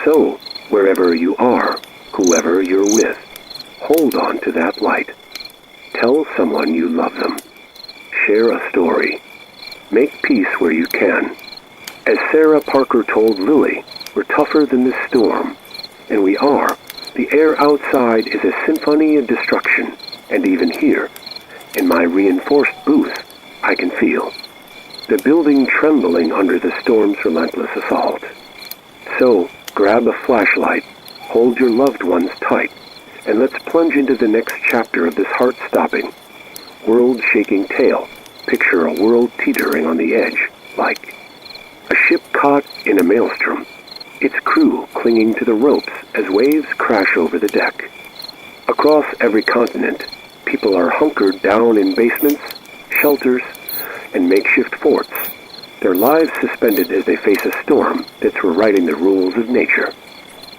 So, wherever you are, whoever you're with, hold on to that light. Tell someone you love them. Share a story. Make peace where you can. As Sarah Parker told Lily, we're tougher than this storm. And we are. The air outside is a symphony of destruction. And even here, in my reinforced booth, I can feel the building trembling under the storm's relentless assault. So, grab a flashlight, hold your loved ones tight, and let's plunge into the next chapter of this heart-stopping, world-shaking tale. Picture a world teetering on the edge, like a ship caught in a maelstrom, its crew clinging to the ropes as waves crash over the deck. Across every continent, people are hunkered down in basements, shelters, and makeshift forts, their lives suspended as they face a storm that's rewriting the rules of nature.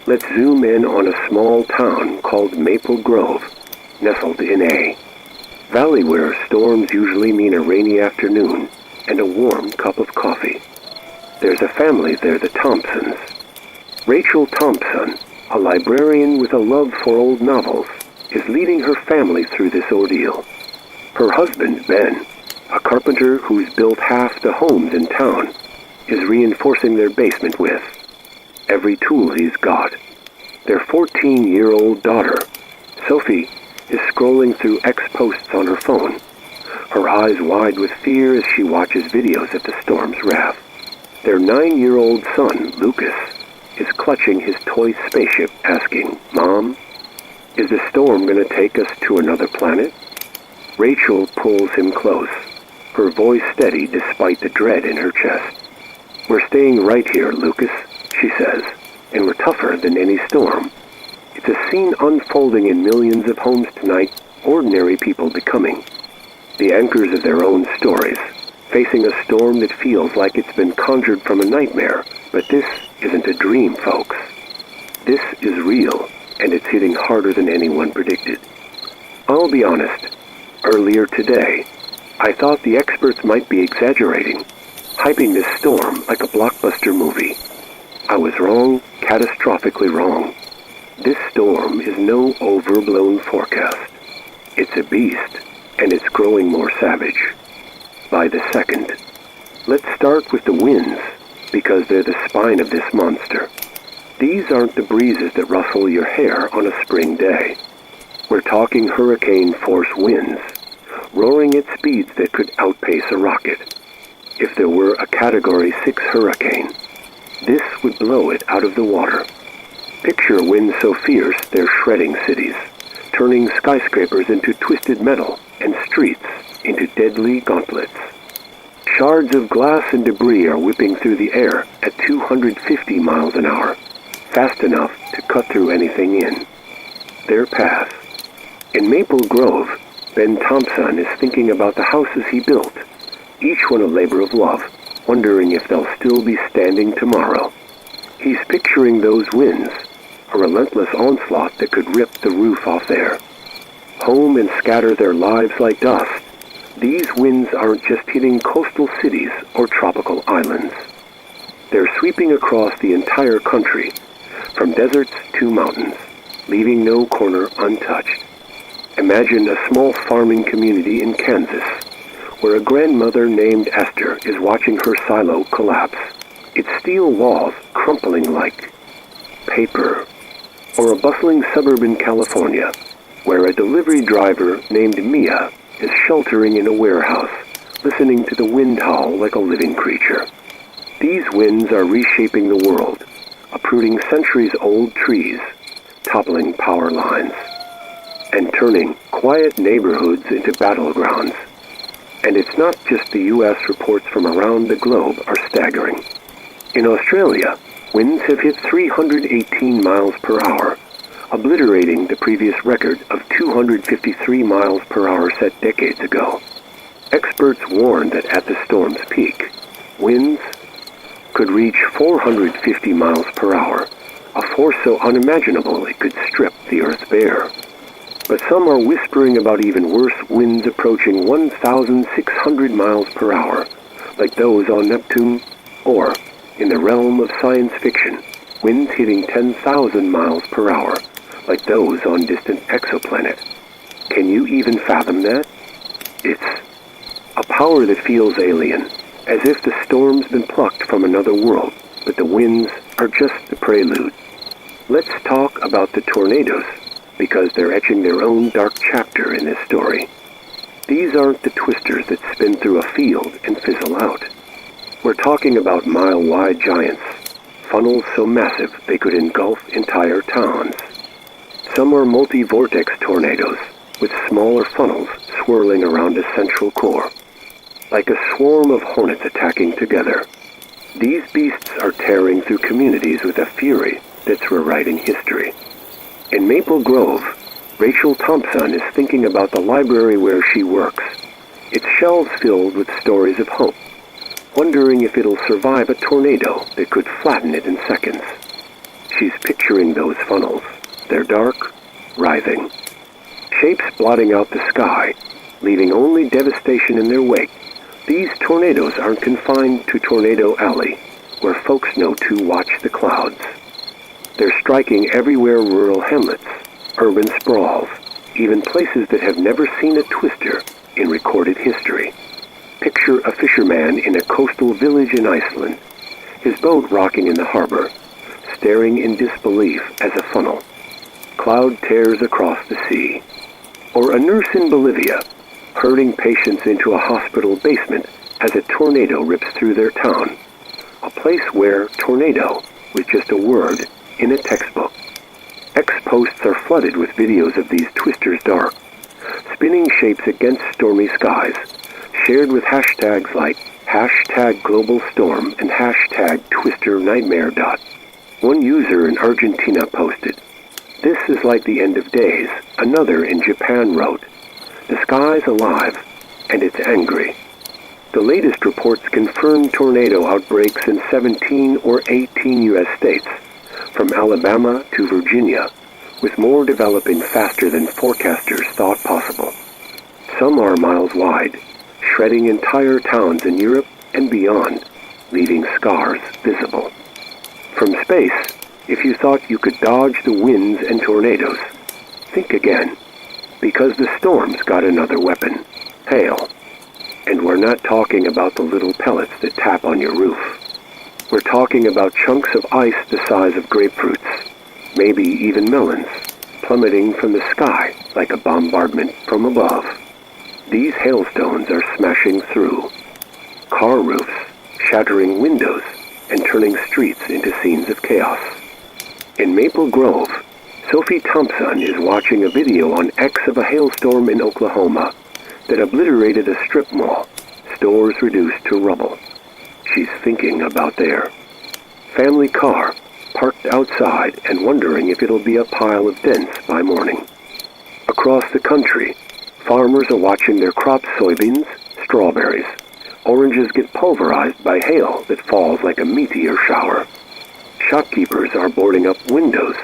Let's zoom in on a small town called Maple Grove, nestled in a valley where storms usually mean a rainy afternoon and a warm cup of coffee. There's a family there, the Thompsons. Rachel Thompson, a librarian with a love for old novels, is leading her family through this ordeal. Her husband, Ben, a carpenter who's built half the homes in town, is reinforcing their basement with every tool he's got. Their 14-year-old daughter, Sophie, is scrolling through X-posts on her phone, her eyes wide with fear as she watches videos of the storm's wrath. Their 9-year-old son, Lucas, is clutching his toy spaceship, asking, "Mom, is the storm going to take us to another planet?" Rachel pulls him close, her voice steady despite the dread in her chest. "We're staying right here, Lucas," she says, "and we're tougher than any storm." It's a scene unfolding in millions of homes tonight, ordinary people becoming the anchors of their own stories, facing a storm that feels like it's been conjured from a nightmare. But this isn't a dream, folks. This is real, and it's hitting harder than anyone predicted. I'll be honest, earlier today, I thought the experts might be exaggerating, hyping this storm like a blockbuster movie. I was wrong, catastrophically wrong. This storm is no overblown forecast. It's a beast, and it's growing more savage by the second. Let's start with the winds, because they're the spine of this monster. These aren't the breezes that rustle your hair on a spring day. We're talking hurricane-force winds, roaring at speeds that could outpace a rocket. If there were a Category 6 hurricane, This would blow it out of the water. Picture winds so fierce they're shredding cities, turning skyscrapers into twisted metal and streets into deadly gauntlets. Shards of glass and debris are whipping through the air at 250 miles an hour, fast enough to cut through anything in their path. In Maple Grove, Ben Thompson is thinking about the houses he built, each one a labor of love, wondering if they'll still be standing tomorrow. He's picturing those winds, a relentless onslaught that could rip the roof off their home and scatter their lives like dust. These winds aren't just hitting coastal cities or tropical islands. They're sweeping across the entire country, from deserts to mountains, leaving no corner untouched. Imagine a small farming community in Kansas, where a grandmother named Esther is watching her silo collapse, its steel walls crumpling like paper. Or a bustling suburb in California, where a delivery driver named Mia is sheltering in a warehouse, listening to the wind howl like a living creature. These winds are reshaping the world, uprooting centuries-old trees, toppling power lines, and turning quiet neighborhoods into battlegrounds. And it's not just the U.S. Reports from around the globe are staggering. In Australia, winds have hit 318 miles per hour, obliterating the previous record of 253 miles per hour set decades ago. Experts warn that at the storm's peak, winds could reach 450 miles per hour, a force so unimaginable it could strip the earth bare. But some are whispering about even worse winds approaching 1,600 miles per hour, like those on Neptune, or, in the realm of science fiction, winds hitting 10,000 miles per hour, like those on distant exoplanet. Can you even fathom that? It's a power that feels alien, as if the storm's been plucked from another world, but the winds are just the prelude. Let's talk about the tornadoes, because they're etching their own dark chapter in this story. These aren't the twisters that spin through a field and fizzle out. We're talking about mile-wide giants, funnels so massive they could engulf entire towns. Some are multi-vortex tornadoes, with smaller funnels swirling around a central core, like a swarm of hornets attacking together. These beasts are tearing through communities with a fury that's rewriting history. In Maple Grove, Rachel Thompson is thinking about the library where she works, its shelves filled with stories of hope, wondering if it'll survive a tornado that could flatten it in seconds. She's picturing those funnels. They're dark, writhing, shapes blotting out the sky, leaving only devastation in their wake. These tornadoes aren't confined to Tornado Alley, where folks know to watch the clouds. They're striking everywhere: rural hamlets, urban sprawls, even places that have never seen a twister in recorded history. Picture a fisherman in a coastal village in Iceland, his boat rocking in the harbor, staring in disbelief as a funnel cloud tears across the sea. Or a nurse in Bolivia, herding patients into a hospital basement as a tornado rips through their town. A place where tornado was just a word in a textbook. X-posts are flooded with videos of these twisters dark, spinning shapes against stormy skies, shared with hashtags like #GlobalStorm and #TwisterNightmare. One user in Argentina posted, "This is like the end of days." Another in Japan wrote, "The sky's alive, and it's angry." The latest reports confirm tornado outbreaks in 17 or 18 U.S. states, from Alabama to Virginia, with more developing faster than forecasters thought possible. Some are miles wide, shredding entire towns in Europe and beyond, leaving scars visible. From space, if you thought you could dodge the winds and tornadoes, think again, because the storm's got another weapon: hail. And we're not talking about the little pellets that tap on your roof. We're talking about chunks of ice the size of grapefruits, maybe even melons, plummeting from the sky like a bombardment from above. These hailstones are smashing through car roofs, shattering windows, and turning streets into scenes of chaos. In Maple Grove, Sophie Thompson is watching a video on X of a hailstorm in Oklahoma that obliterated a strip mall, stores reduced to rubble. She's thinking about their family car parked outside and wondering if it'll be a pile of dents by morning. Across the country, farmers are watching their crops: soybeans, strawberries. Oranges get pulverized by hail that falls like a meteor shower. Shopkeepers are boarding up windows,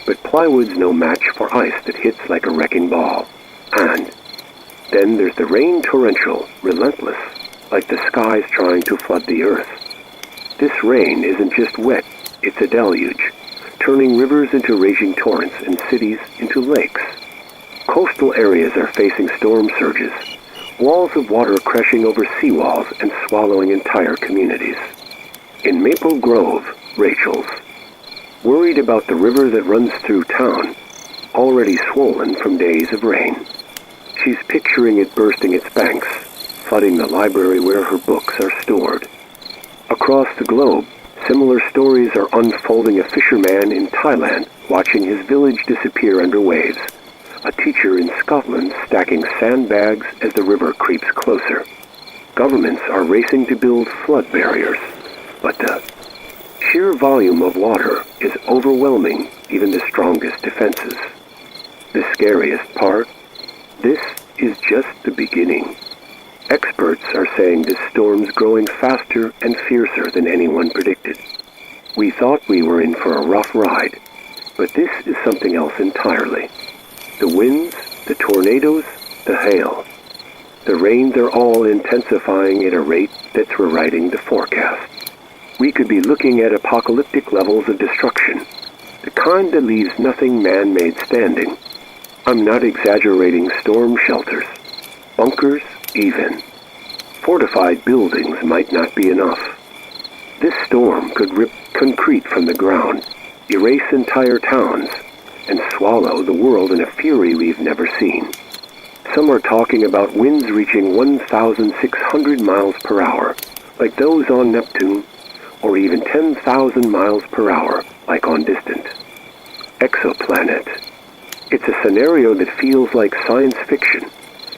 but plywood's no match for ice that hits like a wrecking ball. And then there's the rain, torrential, relentless, like the sky's trying to flood the earth. This rain isn't just wet, it's a deluge, turning rivers into raging torrents and cities into lakes. Coastal areas are facing storm surges, walls of water crashing over seawalls and swallowing entire communities. In Maple Grove, Rachel's worried about the river that runs through town, already swollen from days of rain. She's picturing it bursting its banks, flooding the library where her books are stored. Across the globe, similar stories are unfolding: a fisherman in Thailand watching his village disappear under waves, a teacher in Scotland stacking sandbags as the river creeps closer. Governments are racing to build flood barriers, but the sheer volume of water is overwhelming even the strongest defenses. The scariest part? This is just the beginning. Experts are saying this storm's growing faster and fiercer than anyone predicted. We thought we were in for a rough ride, but this is something else entirely. The winds, the tornadoes, the hail. The rains are all intensifying at a rate that's rewriting the forecast. We could be looking at apocalyptic levels of destruction, the kind that leaves nothing man-made standing. I'm not exaggerating: storm shelters, bunkers even. Fortified buildings might not be enough. This storm could rip concrete from the ground, erase entire towns, and swallow the world in a fury we've never seen. Some are talking about winds reaching 1,600 miles per hour, like those on Neptune, or even 10,000 miles per hour, like on distant exoplanet. It's a scenario that feels like science fiction,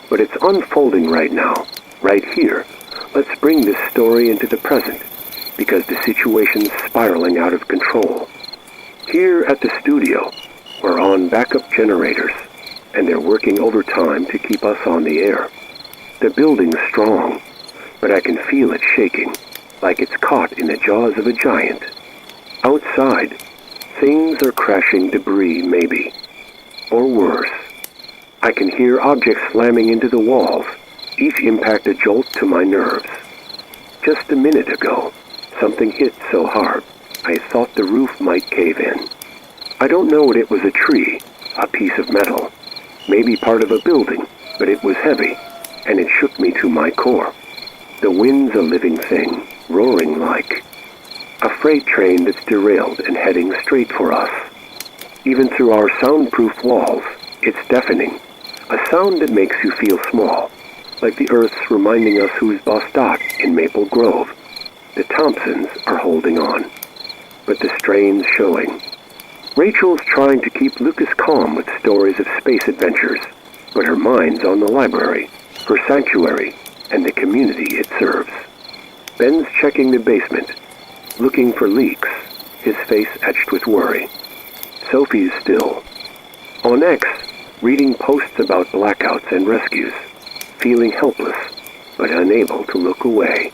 but it's unfolding right now, right here. Let's bring this story into the present, because the situation's spiraling out of control. Here at the studio, we're on backup generators, and they're working overtime to keep us on the air. The building's strong, but I can feel it shaking, like it's caught in the jaws of a giant. Outside, things are crashing, debris maybe, or worse. I can hear objects slamming into the walls, each impact a jolt to my nerves. Just a minute ago, something hit so hard, I thought the roof might cave in. I don't know what it was: a tree, a piece of metal, maybe part of a building, but it was heavy, and it shook me to my core. The wind's a living thing, roaring like a freight train that's derailed and heading straight for us. Even through our soundproof walls, it's deafening, a sound that makes you feel small, like the earth's reminding us who's boss doc in Maple Grove. The Thompsons are holding on, but the strain's showing. Rachel's trying to keep Lucas calm with stories of space adventures, but her mind's on the library, her sanctuary, and the community it serves. Ben's checking the basement, looking for leaks, his face etched with worry. Sophie's still on X, reading posts about blackouts and rescues, feeling helpless, but unable to look away.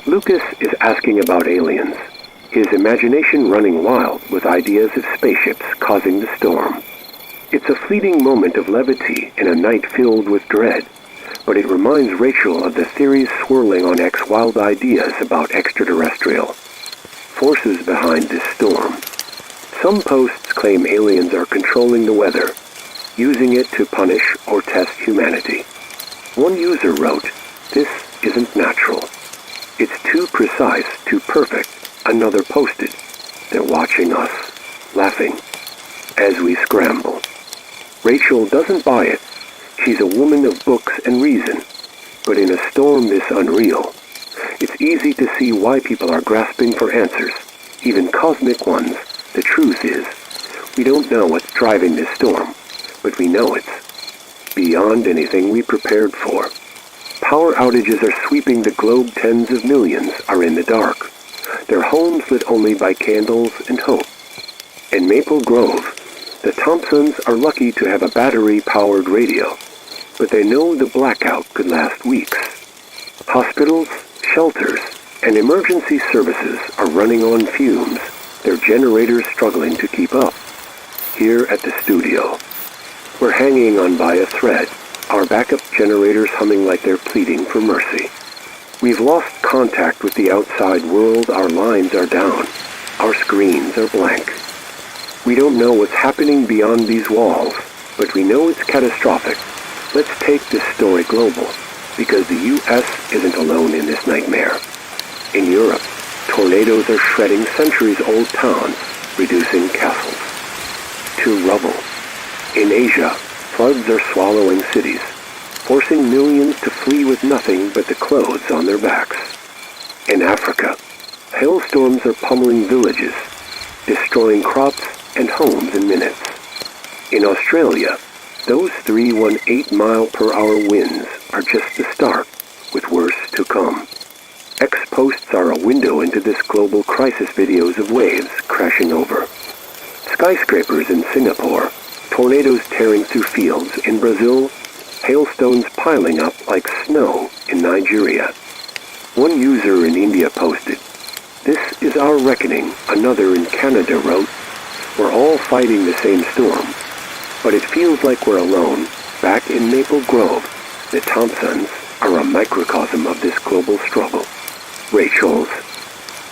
Lucas is asking about aliens, his imagination running wild with ideas of spaceships causing the storm. It's a fleeting moment of levity in a night filled with dread, but it reminds Rachel of the theories swirling on X, wild ideas about extraterrestrial forces behind this storm. Some posts claim aliens are controlling the weather, using it to punish or test humanity. One user wrote, "This isn't natural. It's too precise, too perfect." Another posted, "They're watching us, laughing, as we scramble." Rachel doesn't buy it. She's a woman of books and reason, but in a storm this unreal, It's easy to see why people are grasping for answers, even cosmic ones. The truth is, we don't know what's driving this storm, but we know it's beyond anything we prepared for. Power outages are sweeping the globe. Tens of millions are in the dark, their homes lit only by candles and hope. In Maple Grove, the Thompsons are lucky to have a battery-powered radio, but they know the blackout could last weeks. Hospitals, shelters, and emergency services are running on fumes, their generators struggling to keep up. Here at the studio, we're hanging on by a thread, our backup generators humming like they're pleading for mercy. We've lost contact with the outside world. Our lines are down. Our screens are blank. We don't know what's happening beyond these walls, but we know it's catastrophic. Let's take this story global, because the U.S. isn't alone in this nightmare. In Europe, tornadoes are shredding centuries-old towns, reducing castles to rubble. In Asia, floods are swallowing cities, forcing millions to flee with nothing but the clothes on their backs. In Africa, hailstorms are pummeling villages, destroying crops and homes in minutes. In Australia, those 318-mile-per-hour winds are just the start, with worse to come. X-posts are a window into this global crisis. Videos of waves crashing over skyscrapers in Singapore, tornadoes tearing through fields in Brazil, hailstones piling up like snow in Nigeria. One user in India posted, "This is our reckoning." Another in Canada wrote, "We're all fighting the same storm, but it feels like we're alone." Back in Maple Grove, the Thompsons are a microcosm of this global struggle. Rachel's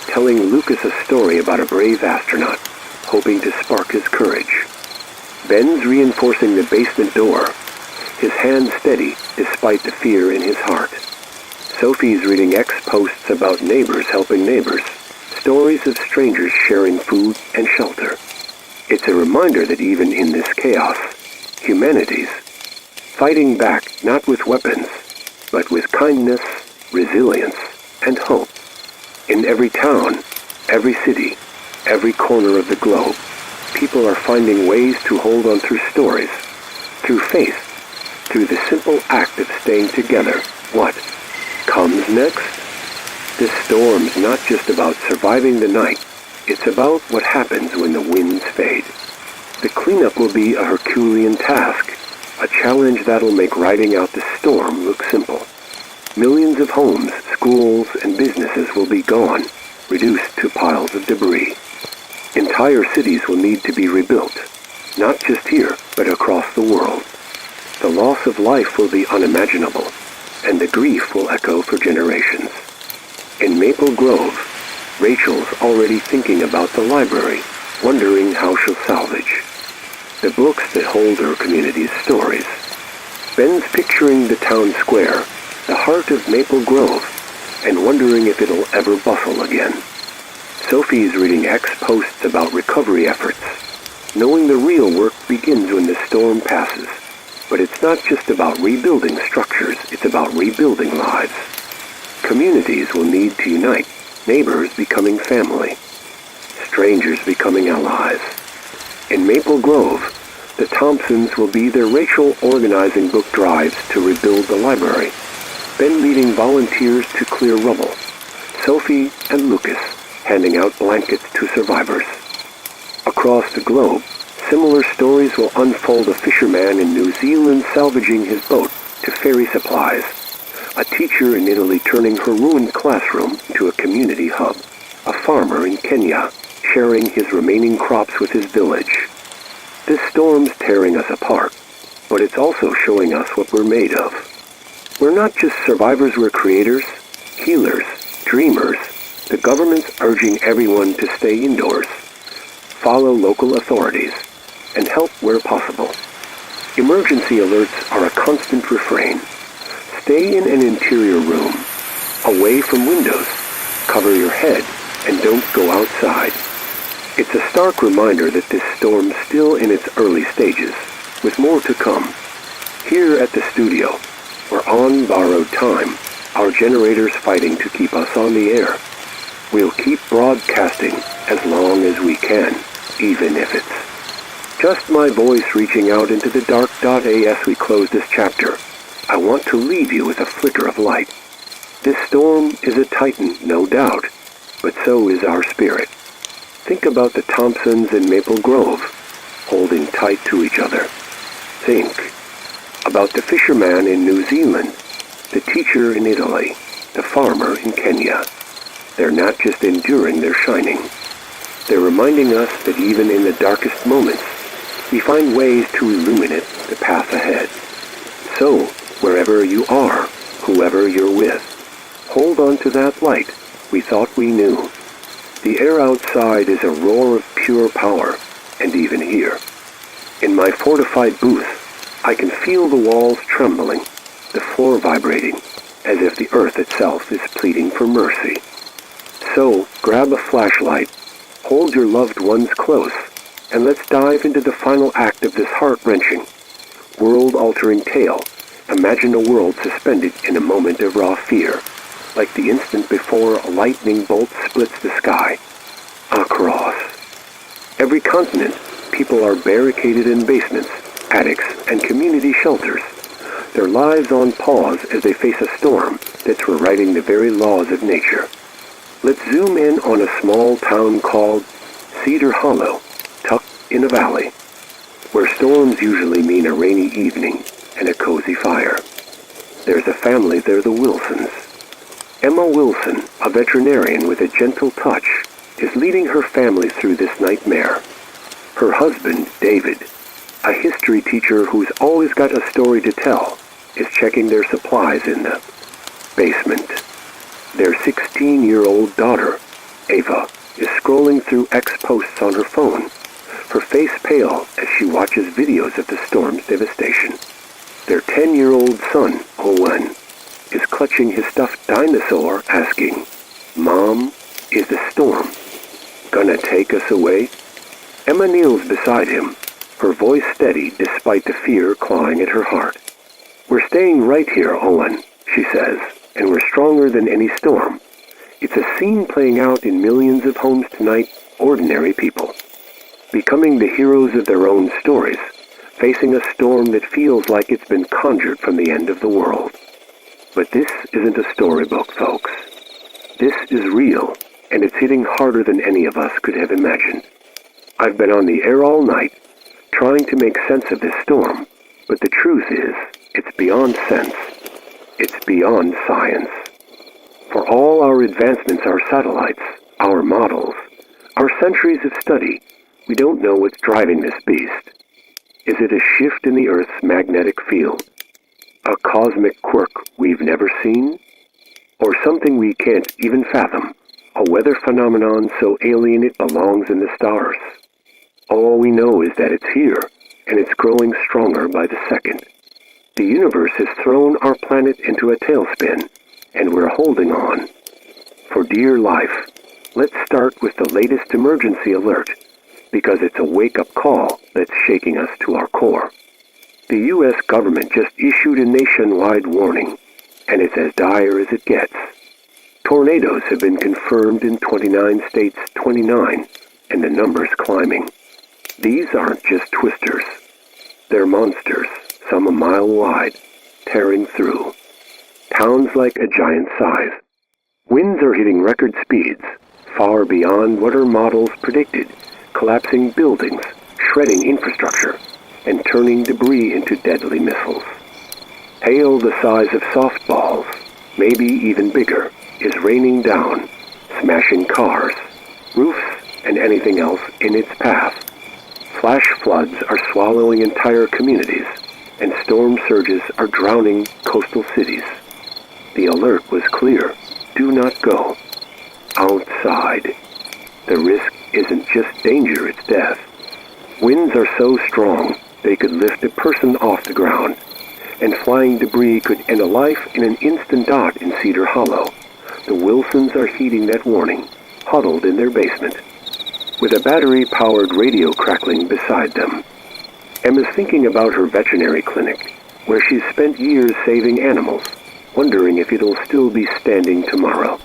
telling Lucas a story about a brave astronaut, hoping to spark his courage. Ben's reinforcing the basement door, his hand steady despite the fear in his heart. Sophie's reading X-posts about neighbors helping neighbors, stories of strangers sharing food and shelter. It's a reminder that even in this chaos, humanity's fighting back not with weapons, but with kindness, resilience, and hope. In every town, every city, every corner of the globe, people are finding ways to hold on through stories, through faith, through the simple act of staying together. What comes next? This storm's not just about surviving the night. It's about what happens when the winds fade. The cleanup will be a Herculean task, a challenge that'll make riding out the storm look simple. Millions of homes, schools, and businesses will be gone, reduced to piles of debris. Entire cities will need to be rebuilt, not just here, but across the world. The loss of life will be unimaginable, and the grief will echo for generations. In Maple Grove, Rachel's already thinking about the library, wondering how she'll salvage the books that hold her community's stories. Ben's picturing the town square, the heart of Maple Grove, and wondering if it'll ever bustle again. Sophie's reading X-posts about recovery efforts, knowing the real work begins when the storm passes. But it's not just about rebuilding structures, it's about rebuilding lives. Communities will need to unite, neighbors becoming family, strangers becoming allies. In Maple Grove, the Thompsons will be there. Rachel organizing book drives to rebuild the library, Ben leading volunteers to clear rubble, Sophie and Lucas handing out blankets to survivors. Across the globe, similar stories will unfold. A fisherman in New Zealand salvaging his boat to ferry supplies, a teacher in Italy turning her ruined classroom into a community hub, a farmer in Kenya sharing his remaining crops with his village. This storm's tearing us apart, but it's also showing us what we're made of. We're not just survivors, we're creators, healers, dreamers. The government's urging everyone to stay indoors, follow local authorities, and help where possible. Emergency alerts are a constant refrain. Stay in an interior room, away from windows, cover your head, and don't go outside. It's a stark reminder that this storm's still in its early stages, with more to come. Here at the studio, we're on borrowed time, our generators fighting to keep us on the air. We'll keep broadcasting as long as we can, even if it's just my voice reaching out into the dark. As we close this chapter, I want to leave you with a flicker of light. This storm is a titan, no doubt, but so is our spirit. Think about the Thompsons in Maple Grove, holding tight to each other. Think about the fisherman in New Zealand, the teacher in Italy, the farmer in Kenya. They're not just enduring, they're shining. They're reminding us that even in the darkest moments, we find ways to illuminate the path ahead. So, wherever you are, whoever you're with, hold on to that light we thought we knew. The air outside is a roar of pure power, and even here, in my fortified booth, I can feel the walls trembling, the floor vibrating, as if the earth itself is pleading for mercy. So, grab a flashlight, hold your loved ones close, and let's dive into the final act of this heart-wrenching, world-altering tale. Imagine a world suspended in a moment of raw fear, like the instant before a lightning bolt splits the sky. Across every continent, people are barricaded in basements, attics, and community shelters, their lives on pause as they face a storm that's rewriting the very laws of nature. Let's zoom in on a small town called Cedar Hollow, tucked in a valley, where storms usually mean a rainy evening and a cozy fire. There's a family there, the Wilsons. Emma Wilson, a veterinarian with a gentle touch, is leading her family through this nightmare. Her husband, David, a history teacher who's always got a story to tell, is checking their supplies in the basement. Their 16-year-old daughter, Ava, is scrolling through X posts on her phone, her face pale as she watches videos of the storm's devastation. Their 10-year-old son, Owen, is clutching his stuffed dinosaur, asking, "Mom, is the storm gonna take us away?" Emma kneels beside him, her voice steady despite the fear clawing at her heart. "We're staying right here, Owen," she says, "and we're stronger than any storm." It's a scene playing out in millions of homes tonight, ordinary people, becoming the heroes of their own stories, facing a storm that feels like it's been conjured from the end of the world. But this isn't a storybook, folks. This is real, and it's hitting harder than any of us could have imagined. I've been on the air all night, trying to make sense of this storm, but the truth is, it's beyond sense. It's beyond science. For all our advancements, our satellites, our models, our centuries of study, we don't know what's driving this beast. Is it a shift in the Earth's magnetic field? A cosmic quirk we've never seen? Or something we can't even fathom? A weather phenomenon so alien it belongs in the stars? All we know is that it's here, and it's growing stronger by the second. The universe has thrown our planet into a tailspin, and we're holding on. For dear life, let's start with the latest emergency alert, because it's a wake-up call that's shaking us to our core. The U.S. government just issued a nationwide warning, and it's as dire as it gets. Tornadoes have been confirmed in 29 states, 29, and the number's climbing. These aren't just twisters. They're monsters, some a mile wide, tearing through. Towns like a giant scythe. Winds are hitting record speeds, far beyond what our models predicted, collapsing buildings, shredding infrastructure, and turning debris into deadly missiles. Hail the size of softballs, maybe even bigger, is raining down, smashing cars, roofs, and anything else in its path. Flash floods are swallowing entire communities, and storm surges are drowning coastal cities. The alert was clear. Do not go outside. The risk isn't just danger, it's death. Winds are so strong they could lift a person off the ground, and flying debris could end a life in an instant. In Cedar Hollow, the Wilsons are heeding that warning, huddled in their basement, with a battery-powered radio crackling beside them. Emma's thinking about her veterinary clinic, where she's spent years saving animals, wondering if it'll still be standing tomorrow.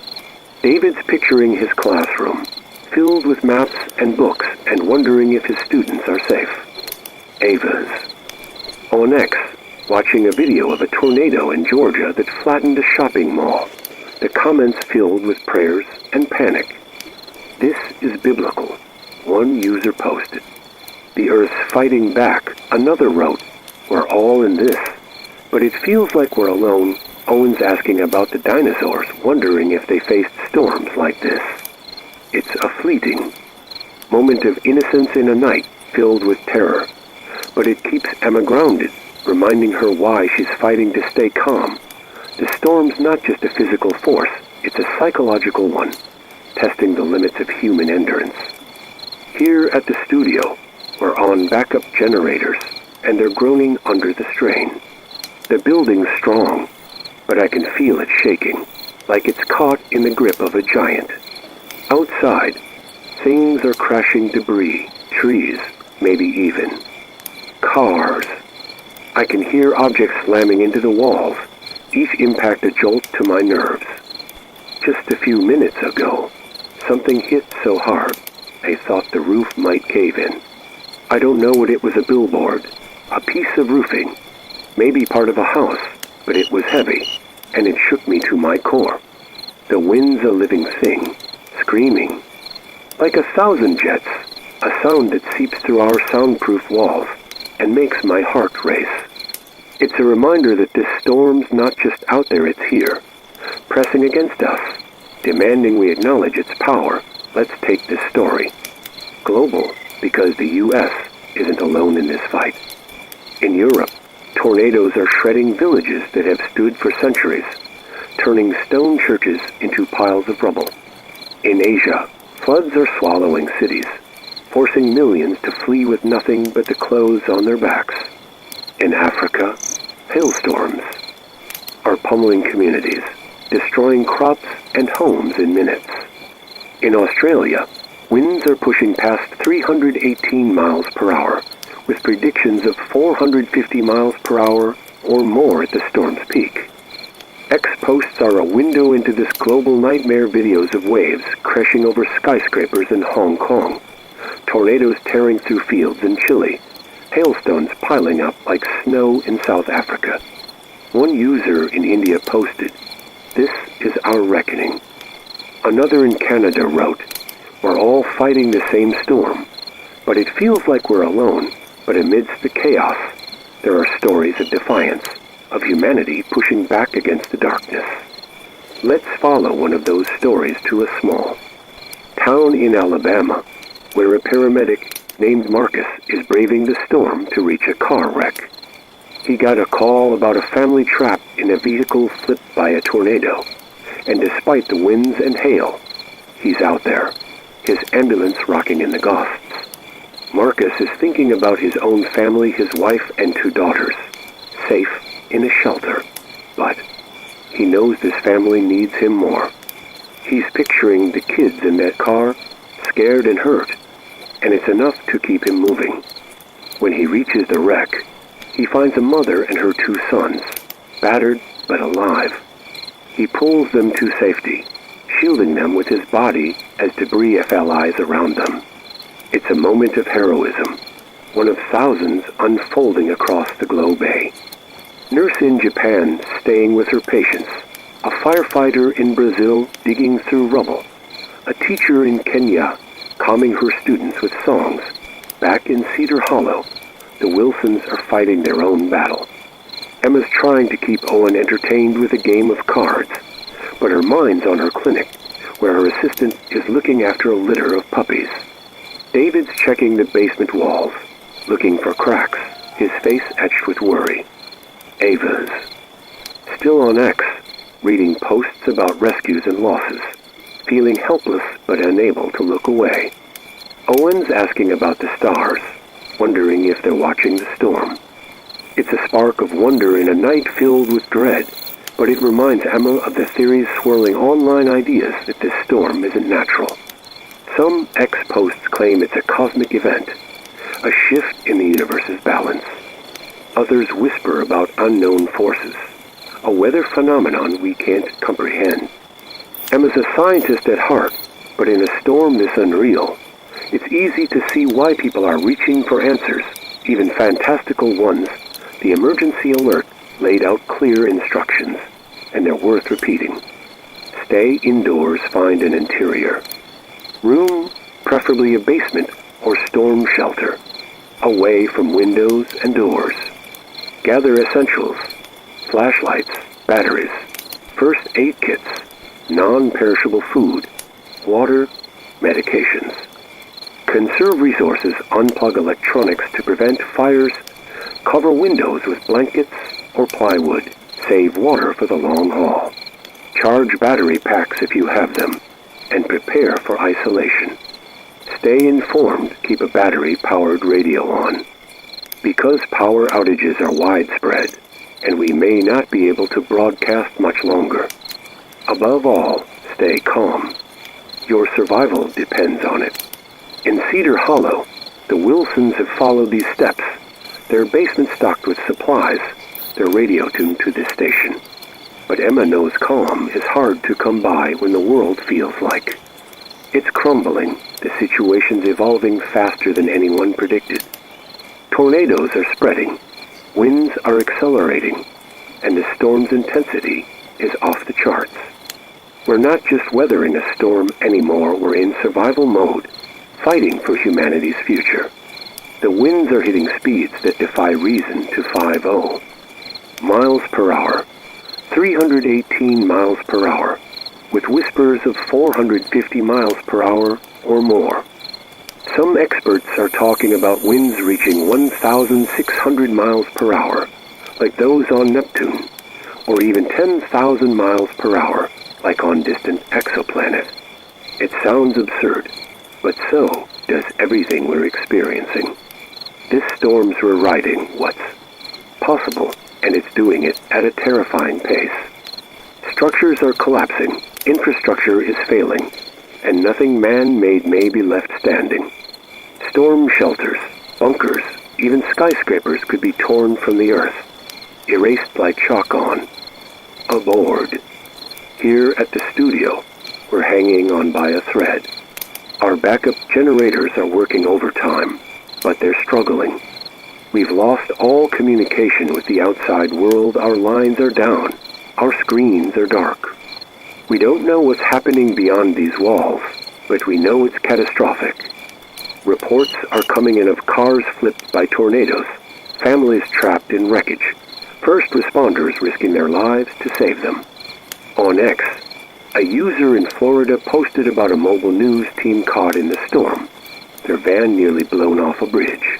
David's picturing his classroom, filled with maps and books, and wondering if his students are safe. Ava's on X, watching a video of a tornado in Georgia that flattened a shopping mall. The comments filled with prayers and panic. This is biblical. One user posted. The Earth's fighting back, another wrote. We're all in this. But it feels like we're alone. Owen's asking about the dinosaurs, wondering if they faced storms like this. It's a fleeting moment of innocence in a night filled with terror. But it keeps Emma grounded, reminding her why she's fighting to stay calm. The storm's not just a physical force, it's a psychological one, testing the limits of human endurance. Here at the studio, we're on backup generators, and they're groaning under the strain. The building's strong, but I can feel it shaking, like it's caught in the grip of a giant. Outside, things are crashing debris, trees, maybe even cars. I can hear objects slamming into the walls, each impact a jolt to my nerves. Just a few minutes ago, something hit so hard, I thought the roof might cave in. I don't know what it was, a billboard, a piece of roofing, maybe part of a house, but it was heavy, and it shook me to my core. The wind's a living thing, screaming. Like 1,000 jets, a sound that seeps through our soundproof walls and makes my heart race. It's a reminder that this storm's not just out there, it's here, pressing against us, demanding we acknowledge its power. Let's take this story global, because the U.S. isn't alone in this fight. In Europe, tornadoes are shredding villages that have stood for centuries, turning stone churches into piles of rubble. In Asia, floods are swallowing cities, forcing millions to flee with nothing but the clothes on their backs. In Africa, hailstorms are pummeling communities, destroying crops and homes in minutes. In Australia, winds are pushing past 318 miles per hour, with predictions of 450 miles per hour or more at the storm's peak. X posts are a window into this global nightmare. Videos of waves crashing over skyscrapers in Hong Kong, tornadoes tearing through fields in Chile, hailstones piling up like snow in South Africa. One user in India posted, "This is our reckoning." Another in Canada wrote, "We're all fighting the same storm, but it feels like we're alone." But amidst the chaos, there are stories of defiance, of humanity pushing back against the darkness. Let's follow one of those stories to a small town in Alabama, where a paramedic named Marcus is braving the storm to reach a car wreck. He got a call about a family trapped in a vehicle flipped by a tornado, and despite the winds and hail, he's out there, his ambulance rocking in the gusts. Marcus is thinking about his own family, his wife and 2 daughters, safe in a shelter, but he knows this family needs him more. He's picturing the kids in that car, scared and hurt, and it's enough to keep him moving. When he reaches the wreck, he finds a mother and her 2 sons, battered but alive. He pulls them to safety, shielding them with his body as debris flies around them. It's a moment of heroism, one of thousands unfolding across the globe. A nurse in Japan staying with her patients, a firefighter in Brazil digging through rubble, a teacher in Kenya calming her students with songs. Back in Cedar Hollow, the Wilsons are fighting their own battle. Emma's trying to keep Owen entertained with a game of cards, but her mind's on her clinic, where her assistant is looking after a litter of puppies. David's checking the basement walls, looking for cracks, his face etched with worry. Ava's still on X, reading posts about rescues and losses, feeling helpless but unable to look away. Owen's asking about the stars, wondering if they're watching the storm. It's a spark of wonder in a night filled with dread, but it reminds Emma of the theories swirling online ideas that this storm isn't natural. Some X posts claim it's a cosmic event, a shift in the universe's balance. Others whisper about unknown forces, a weather phenomenon we can't comprehend. Emma's a scientist at heart, but in a storm this unreal, it's easy to see why people are reaching for answers, even fantastical ones. The emergency alert laid out clear instructions, and they're worth repeating. Stay indoors, find an interior room, preferably a basement or storm shelter, away from windows and doors. Gather essentials, flashlights, batteries, first aid kits, non-perishable food, water, medications. Conserve resources, unplug electronics to prevent fires, cover windows with blankets or plywood, save water for the long haul. Charge battery packs if you have them, and prepare for isolation. Stay informed, keep a battery-powered radio on. Because power outages are widespread, and we may not be able to broadcast much longer. Above all, stay calm. Your survival depends on it. In Cedar Hollow, the Wilsons have followed these steps. Their basement stocked with supplies, their radio tuned to this station. But Emma knows calm is hard to come by when the world feels like it's crumbling. The situation's evolving faster than anyone predicted. Tornadoes are spreading, winds are accelerating, and the storm's intensity is off the charts. We're not just weathering a storm anymore, we're in survival mode, fighting for humanity's future. The winds are hitting speeds that defy reason to 50 miles per hour, 318 miles per hour, with whispers of 450 miles per hour or more. Some experts are talking about winds reaching 1,600 miles per hour, like those on Neptune, or even 10,000 miles per hour, like on distant exoplanets. It sounds absurd, but so does everything we're experiencing. This storm's rewriting what's possible, and it's doing it at a terrifying pace. Structures are collapsing, infrastructure is failing, and nothing man-made may be left standing. Storm shelters, bunkers, even skyscrapers could be torn from the earth, erased like chalk on a board. Here at the studio, we're hanging on by a thread. Our backup generators are working overtime, but they're struggling. We've lost all communication with the outside world. Our lines are down. Our screens are dark. We don't know what's happening beyond these walls, but we know it's catastrophic. Reports are coming in of cars flipped by tornadoes, families trapped in wreckage, first responders risking their lives to save them. On X, a user in Florida posted about a mobile news team caught in the storm, their van nearly blown off a bridge.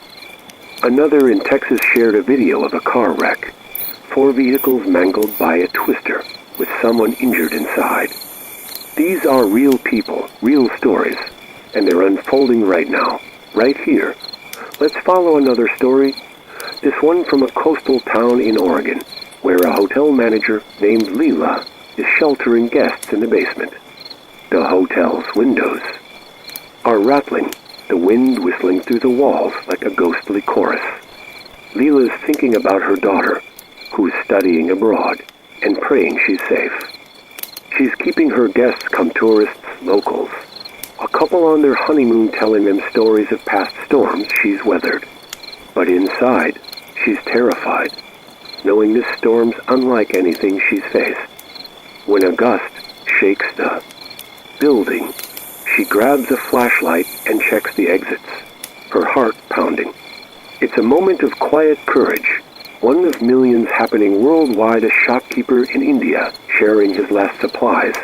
Another in Texas shared a video of a car wreck, 4 vehicles mangled by a twister, with someone injured inside. These are real people, real stories, and they're unfolding right now, right here. Let's follow another story, this one from a coastal town in Oregon, where a hotel manager named Leela is sheltering guests in the basement. The hotel's windows are rattling, the wind whistling through the walls like a ghostly chorus. Leela's thinking about her daughter, who's studying abroad, and praying she's safe. She's keeping her guests come tourists, locals, a couple on their honeymoon telling them stories of past storms she's weathered. But inside, she's terrified, knowing this storm's unlike anything she's faced. When a gust shakes the building, she grabs a flashlight and checks the exits, her heart pounding. It's a moment of quiet courage, one of millions happening worldwide. A shopkeeper in India sharing his last supplies,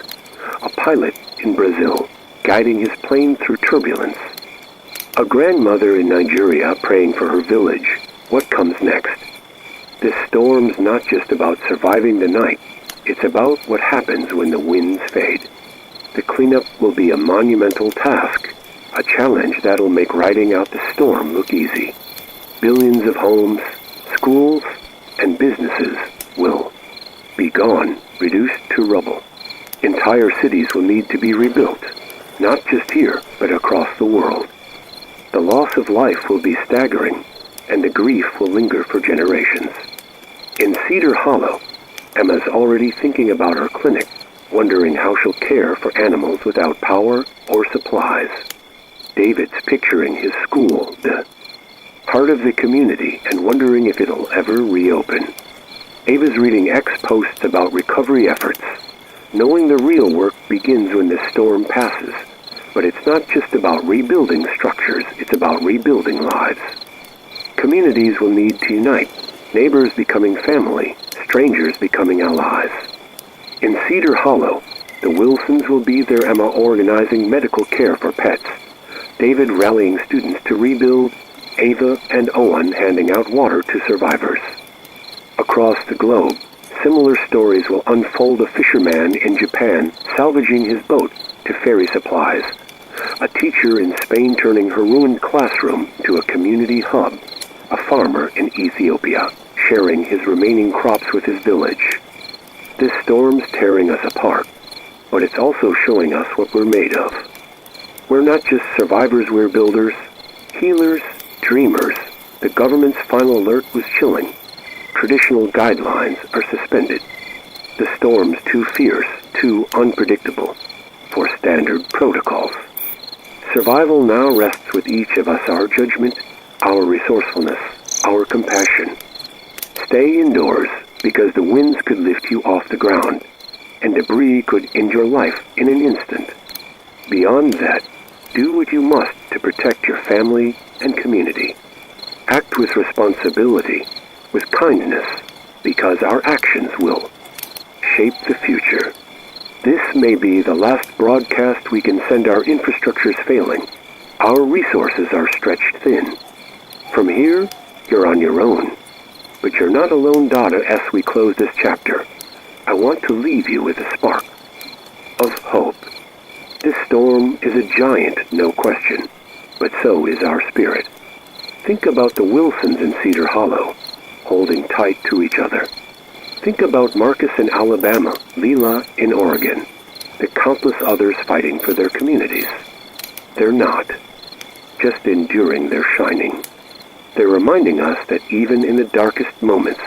a pilot in Brazil guiding his plane through turbulence, a grandmother in Nigeria praying for her village. What comes next? This storm's not just about surviving the night, it's about what happens when the winds fade. The cleanup will be a monumental task, a challenge that'll make riding out the storm look easy. Billions of homes, schools, and businesses will be gone, reduced to rubble. Entire cities will need to be rebuilt, not just here, but across the world. The loss of life will be staggering, and the grief will linger for generations. In Cedar Hollow, Emma's already thinking about her clinic, wondering how she'll care for animals without power or supplies. David's picturing his school, the heart of the community, and wondering if it'll ever reopen. Ava's reading X posts about recovery efforts, knowing the real work begins when the storm passes. But it's not just about rebuilding structures, it's about rebuilding lives. Communities will need to unite, neighbors becoming family, strangers becoming allies. In Cedar Hollow, the Wilsons will be there, Emma organizing medical care for pets, David rallying students to rebuild, Ava and Owen handing out water to survivors. Across the globe, similar stories will unfold. A fisherman in Japan salvaging his boat to ferry supplies, a teacher in Spain turning her ruined classroom to a community hub, a farmer in Ethiopia sharing his remaining crops with his village. This storm's tearing us apart, but it's also showing us what we're made of. We're not just survivors, we're builders, healers, dreamers. The government's final alert was chilling. Traditional guidelines are suspended. The storm's too fierce, too unpredictable for standard protocols. Survival now rests with each of us, our judgment, our resourcefulness, our compassion. Stay indoors, because the winds could lift you off the ground, and debris could end your life in an instant. Beyond that, do what you must to protect your family and community. Act with responsibility, with kindness, because our actions will shape the future. This may be the last broadcast we can send. Our infrastructure's failing. Our resources are stretched thin. From here, you're on your own. But you're not alone, Dada. As we close this chapter, I want to leave you with a spark of hope. This storm is a giant, no question, but so is our spirit. Think about the Wilsons in Cedar Hollow, holding tight to each other. Think about Marcus in Alabama, Leela in Oregon, the countless others fighting for their communities. They're not just enduring, they're shining. They're reminding us that even in the darkest moments,